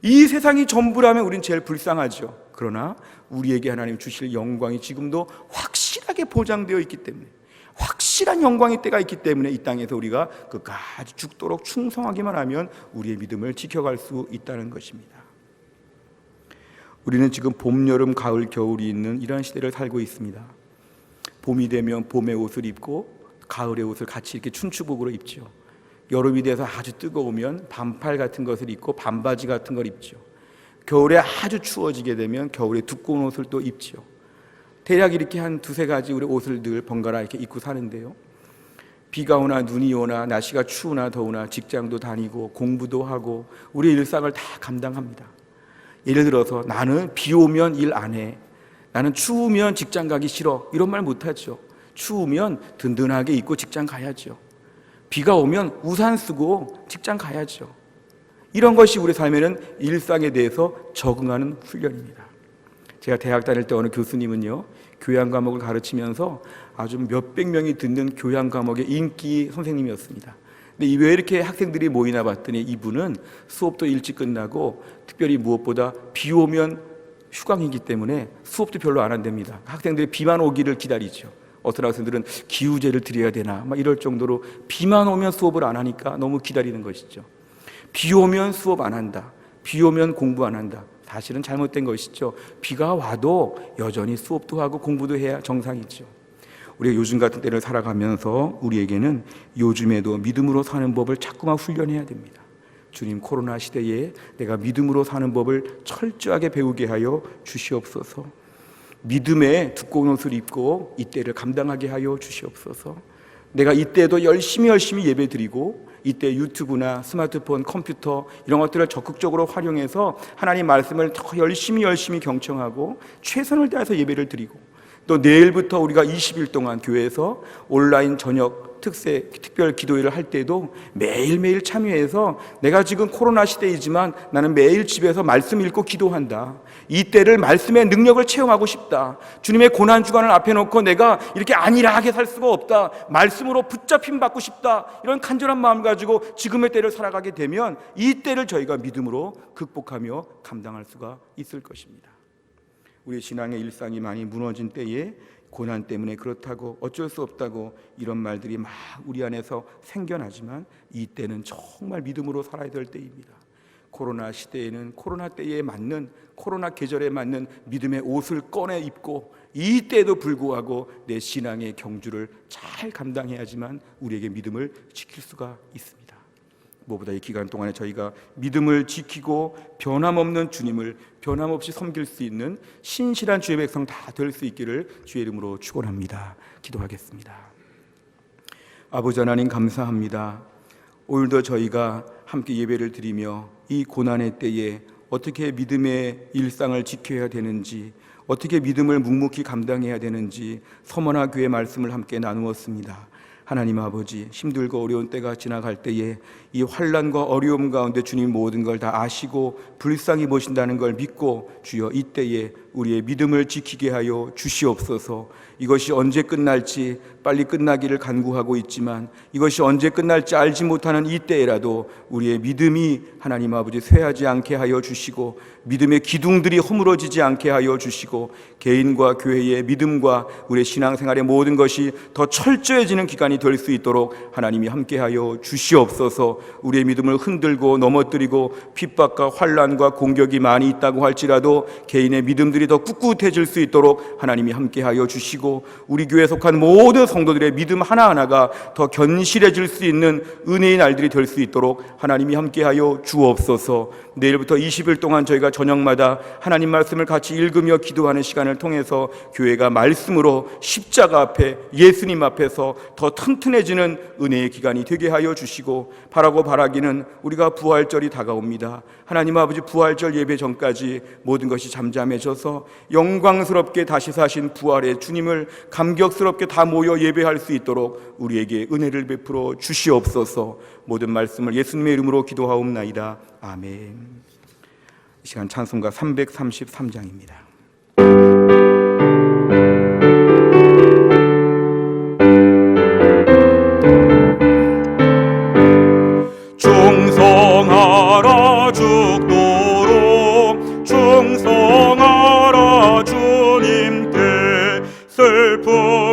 S1: 이 세상이 전부라면 우린 제일 불쌍하죠. 그러나 우리에게 하나님 주실 영광이 지금도 확실하게 확실하게 보장되어 있기 때문에, 확실한 영광의 때가 있기 때문에 이 땅에서 우리가 끝까지 죽도록 충성하기만 하면 우리의 믿음을 지켜갈 수 있다는 것입니다. 우리는 지금 봄, 여름, 가을, 겨울이 있는 이러한 시대를 살고 있습니다. 봄이 되면 봄의 옷을 입고 가을의 옷을 같이 이렇게 춘추복으로 입죠. 여름이 돼서 아주 뜨거우면 반팔 같은 것을 입고 반바지 같은 걸 입죠. 겨울에 아주 추워지게 되면 겨울에 두꺼운 옷을 또 입죠. 대략 이렇게 한 두세 가지 우리 옷을 늘 번갈아 이렇게 입고 사는데요, 비가 오나 눈이 오나 날씨가 추우나 더우나 직장도 다니고 공부도 하고 우리의 일상을 다 감당합니다. 예를 들어서 나는 비 오면 일 안 해, 나는 추우면 직장 가기 싫어, 이런 말 못하죠. 추우면 든든하게 입고 직장 가야죠. 비가 오면 우산 쓰고 직장 가야죠. 이런 것이 우리 삶에는 일상에 대해서 적응하는 훈련입니다. 제가 대학 다닐 때 어느 교수님은요, 교양 과목을 가르치면서 아주 몇백 명이 듣는 교양 과목의 인기 선생님이었습니다. 근데 왜 이렇게 학생들이 모이나 봤더니 이분은 수업도 일찍 끝나고 특별히 무엇보다 비 오면 휴강이기 때문에 수업도 별로 안 한답니다. 학생들이 비만 오기를 기다리죠. 어떤 학생들은 기우제를 드려야 되나 막 이럴 정도로 비만 오면 수업을 안 하니까 너무 기다리는 것이죠. 비 오면 수업 안 한다, 비 오면 공부 안 한다. 사실은 잘못된 것이죠. 비가 와도 여전히 수업도 하고 공부도 해야 정상이죠. 우리가 요즘 같은 때를 살아가면서 우리에게는 요즘에도 믿음으로 사는 법을 자꾸만 훈련해야 됩니다. 주님, 코로나 시대에 내가 믿음으로 사는 법을 철저하게 배우게 하여 주시옵소서. 믿음의 두꺼운 옷을 입고 이 때를 감당하게 하여 주시옵소서. 내가 이때도 열심히 예배드리고 이때 유튜브나 스마트폰, 컴퓨터 이런 것들을 적극적으로 활용해서 하나님 말씀을 더 열심히 경청하고 최선을 다해서 예배를 드리고, 또 내일부터 우리가 20일 동안 교회에서 온라인 저녁 특별 기도회를 할 때도 매일매일 참여해서 내가 지금 코로나 시대이지만 나는 매일 집에서 말씀 읽고 기도한다, 이때를 말씀의 능력을 체험하고 싶다, 주님의 고난주간을 앞에 놓고 내가 이렇게 안일하게 살 수가 없다, 말씀으로 붙잡힘 받고 싶다, 이런 간절한 마음 가지고 지금의 때를 살아가게 되면 이 때를 저희가 믿음으로 극복하며 감당할 수가 있을 것입니다. 우리의 신앙의 일상이 많이 무너진 때에 고난 때문에 그렇다고 어쩔 수 없다고 이런 말들이 막 우리 안에서 생겨나지만 이 때는 정말 믿음으로 살아야 될 때입니다. 코로나 시대에는 코로나 때에 맞는, 코로나 계절에 맞는 믿음의 옷을 꺼내 입고 이 때에도 불구하고 내 신앙의 경주를 잘 감당해야지만 우리에게 믿음을 지킬 수가 있습니다. 무엇보다 이 기간 동안에 저희가 믿음을 지키고 변함없는 주님을 변함없이 섬길 수 있는 신실한 주의 백성 다 될 수 있기를 주의 이름으로 축원합니다. 기도하겠습니다. 아버지 하나님, 감사합니다. 오늘도 저희가 함께 예배를 드리며 이 고난의 때에 어떻게 믿음의 일상을 지켜야 되는지, 어떻게 믿음을 묵묵히 감당해야 되는지 서머나 교회 말씀을 함께 나누었습니다. 하나님 아버지, 힘들고 어려운 때가 지나갈 때에 이 환난과 어려움 가운데 주님 모든 걸 다 아시고 불쌍히 보신다는 걸 믿고 주여 이때에 우리의 믿음을 지키게 하여 주시옵소서. 이것이 언제 끝날지 빨리 끝나기를 간구하고 있지만 이것이 언제 끝날지 알지 못하는 이때에라도 우리의 믿음이 하나님 아버지 쇠하지 않게 하여 주시고 믿음의 기둥들이 허물어지지 않게 하여 주시고 개인과 교회의 믿음과 우리의 신앙생활의 모든 것이 더 철저해지는 기간이 될 수 있도록 하나님이 함께하여 주시옵소서. 우리의 믿음을 흔들고 넘어뜨리고 핍박과 환난과 공격이 많이 있다고 할지라도 개인의 믿음들이 더 꿋꿋해질 수 있도록 하나님이 함께하여 주시고 우리 교회에 속한 모든 성도들의 믿음 하나하나가 더 견실해질 수 있는 은혜의 날들이 될 수 있도록 하나님이 함께하여 주옵소서. 내일부터 20일 동안 저희가 저녁마다 하나님 말씀을 같이 읽으며 기도하는 시간을 통해서 교회가 말씀으로 십자가 앞에 예수님 앞에서 더 튼튼해지는 은혜의 기간이 되게 하여 주시고, 바라기는 우리가 부활절이 다가옵니다. 하나님 아버지, 부활절 예배 전까지 모든 것이 잠잠해져서 영광스럽게 다시 사신 부활의 주님을 감격스럽게 다 모여 예배할 수 있도록 우리에게 은혜를 베풀어 주시옵소서. 모든 말씀을 예수님의 이름으로 기도하옵나이다. 아멘. 이 시간 찬송가 333장입니다.
S3: 충성하라 죽도록 충성하라 주님께 슬픔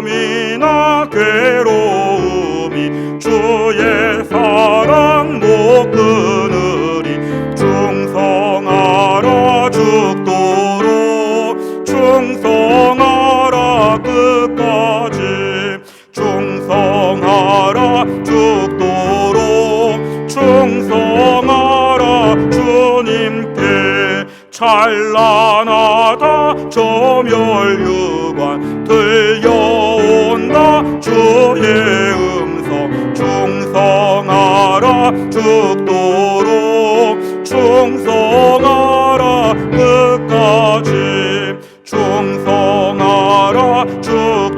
S1: 찬란하다 조멸유관 들려온다 주의 음성 충성하라 죽도록 충성하라 끝까지 충성하라 죽도록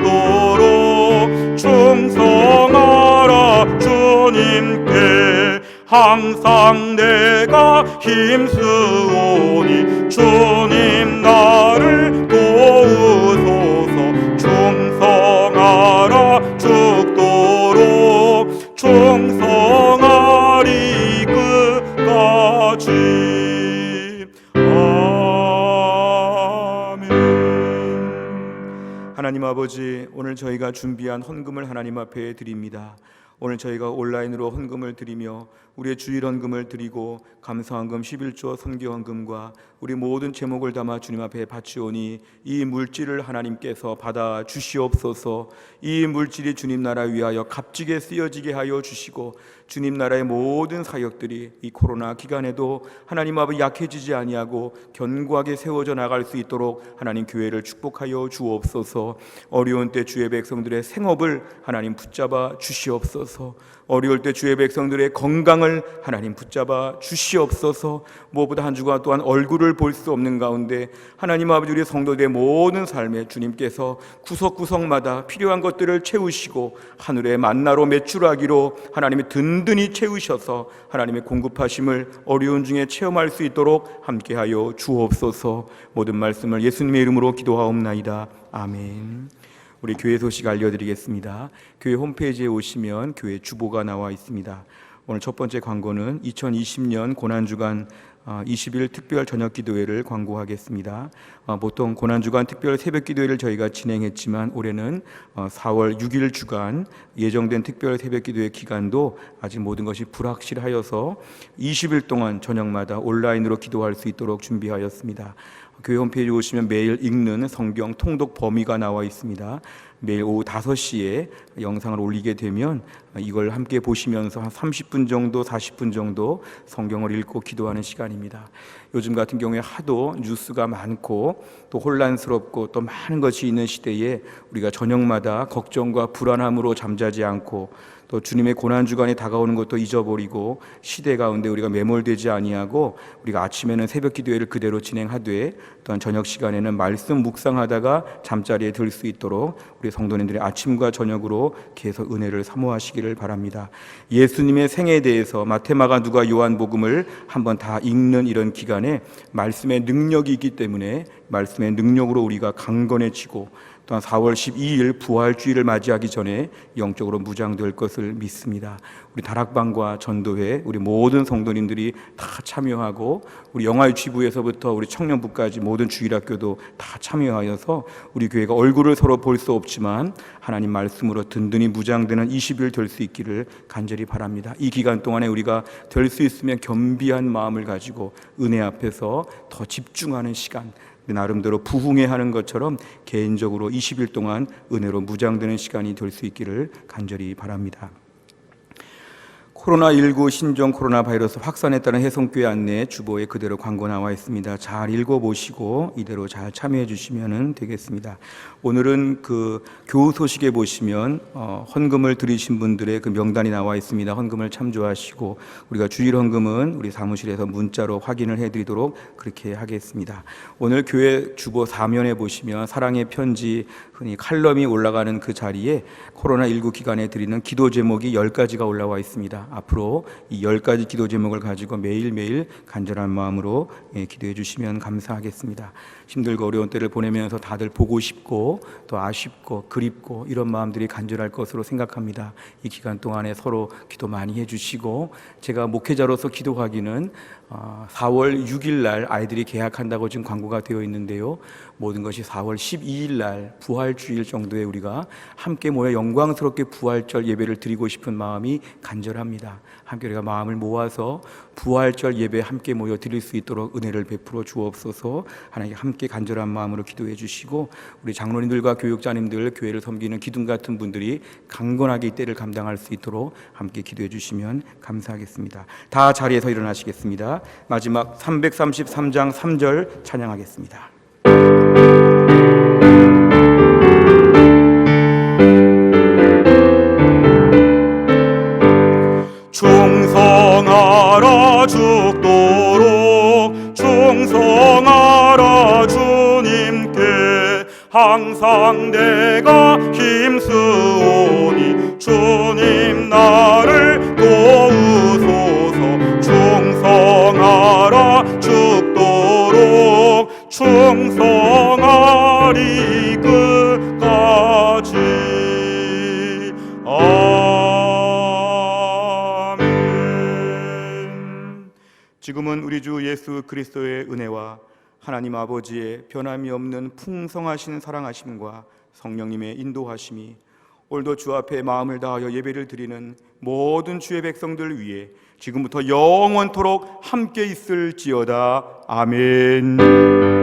S1: 충성하라 주님께 항상 내가 힘쓰오니 주님 나를 도우소서 충성하라 죽도록 충성하리 끝까지 아멘. 하나님 아버지, 오늘 저희가 준비한 헌금을 하나님 앞에 드립니다. 오늘 저희가 온라인으로 헌금을 드리며 우리의 주일 헌금을 드리고 감사헌금 11조 선교헌금과 우리 모든 제목을 담아 주님 앞에 바치오니 이 물질을 하나님께서 받아 주시옵소서. 이 물질이 주님 나라 위하여 값지게 쓰여지게 하여 주시고 주님 나라의 모든 사역들이 이 코로나 기간에도 하나님 아버지 약해지지 아니하고 견고하게 세워져 나갈 수 있도록 하나님 교회를 축복하여 주옵소서. 어려운 때 주의 백성들의 생업을 하나님 붙잡아 주시옵소서. 어려울 때 주의 백성들의 건강을 하나님 붙잡아 주시옵소서. 무엇보다 한 주간 또한 얼굴을 볼 수 없는 가운데 하나님 아버지 우리 성도들의 모든 삶에 주님께서 구석구석마다 필요한 것들을 채우시고 하늘의 만나로 매출하기로 하나님이 든든히 채우셔서 하나님의 공급하심을 어려운 중에 체험할 수 있도록 함께하여 주옵소서. 모든 말씀을 예수님의 이름으로 기도하옵나이다. 아멘. 우리 교회 소식 알려드리겠습니다. 교회 홈페이지에 오시면 교회 주보가 나와 있습니다. 오늘 첫 번째 광고는 2020년 고난주간 20일 특별 저녁 기도회를 광고하겠습니다. 보통 고난주간 특별 새벽 기도회를 저희가 진행했지만 올해는 4월 6일 주간 예정된 특별 새벽 기도회 기간도 아직 모든 것이 불확실하여서 20일 동안 저녁마다 온라인으로 기도할 수 있도록 준비하였습니다. 교회 홈페이지에 오시면 매일 읽는 성경 통독 범위가 나와 있습니다. 매일 오후 5시에 영상을 올리게 되면 이걸 함께 보시면서 한 30분 정도 40분 정도 성경을 읽고 기도하는 시간입니다. 요즘 같은 경우에 하도 뉴스가 많고 또 혼란스럽고 또 많은 것이 있는 시대에 우리가 저녁마다 걱정과 불안함으로 잠자지 않고 또 주님의 고난주간이 다가오는 것도 잊어버리고 시대 가운데 우리가 매몰되지 아니하고 우리가 아침에는 새벽 기도회를 그대로 진행하되 또한 저녁 시간에는 말씀 묵상하다가 잠자리에 들 수 있도록 우리 성도님들이 아침과 저녁으로 계속 은혜를 사모하시기를 바랍니다. 예수님의 생애에 대해서 마태, 마가, 누가, 요한복음을 한번 다 읽는 이런 기간에 말씀의 능력이 있기 때문에 말씀의 능력으로 우리가 강건해지고 또한 4월 12일 부활주의를 맞이하기 전에 영적으로 무장될 것을 믿습니다. 우리 다락방과 전도회 우리 모든 성도님들이 다 참여하고 우리 영화유치부에서부터 우리 청년부까지 모든 주일학교도 다 참여하여서 우리 교회가 얼굴을 서로 볼 수 없지만 하나님 말씀으로 든든히 무장되는 20일 될 수 있기를 간절히 바랍니다. 이 기간 동안에 우리가 될 수 있으면 겸비한 마음을 가지고 은혜 앞에서 더 집중하는 시간, 나름대로 부흥회하는 것처럼 개인적으로 20일 동안 은혜로 무장되는 시간이 될 수 있기를 간절히 바랍니다. 코로나19 신종 코로나 바이러스 확산에 따른 해송교회 안내 주보에 그대로 광고 나와 있습니다. 잘 읽어보시고 이대로 잘 참여해 주시면 되겠습니다. 오늘은 그 교우 소식에 보시면 헌금을 드리신 분들의 그 명단이 나와 있습니다. 헌금을 참조하시고 우리가 주일 헌금은 우리 사무실에서 문자로 확인을 해드리도록 그렇게 하겠습니다. 오늘 교회 주보 4면에 보시면 사랑의 편지 흔히 칼럼이 올라가는 그 자리에 코로나19 기간에 드리는 기도 제목이 10가지가 올라와 있습니다. 앞으로 이 10가지 기도 제목을 가지고 매일매일 간절한 마음으로 기도해 주시면 감사하겠습니다. 힘들고 어려운 때를 보내면서 다들 보고 싶고 또 아쉽고 그립고 이런 마음들이 간절할 것으로 생각합니다. 이 기간 동안에 서로 기도 많이 해주시고 제가 목회자로서 기도하기는 4월 6일 날 아이들이 개학한다고 지금 광고가 되어 있는데요. 모든 것이 4월 12일 날 부활주일 정도에 우리가 함께 모여 영광스럽게 부활절 예배를 드리고 싶은 마음이 간절합니다. 함께 우리가 마음을 모아서 부활절 예배 함께 모여 드릴 수 있도록 은혜를 베풀어 주옵소서. 하나님 함께 간절한 마음으로 기도해 주시고 우리 장로님들과 교육자님들 교회를 섬기는 기둥 같은 분들이 강건하게 이 때를 감당할 수 있도록 함께 기도해 주시면 감사하겠습니다. 다 자리에서 일어나시겠습니다. 하겠습니다. 마지막 333장 3절 찬양하겠습니다. 충성하라 죽도록 충성하라 주님께 항상 내가 힘쓰오니 주님 나를 도우소서. 충성하라 죽도록 충성하리 끝까지. 아멘. 지금은 우리 주 예수 그리스도의 은혜와 하나님 아버지의 변함이 없는 풍성하신 사랑하심과 성령님의 인도하심이 오늘도 주 앞에 마음을 다하여 예배를 드리는 모든 주의 백성들 위해 지금부터 영원토록 함께 있을지어다. 아멘.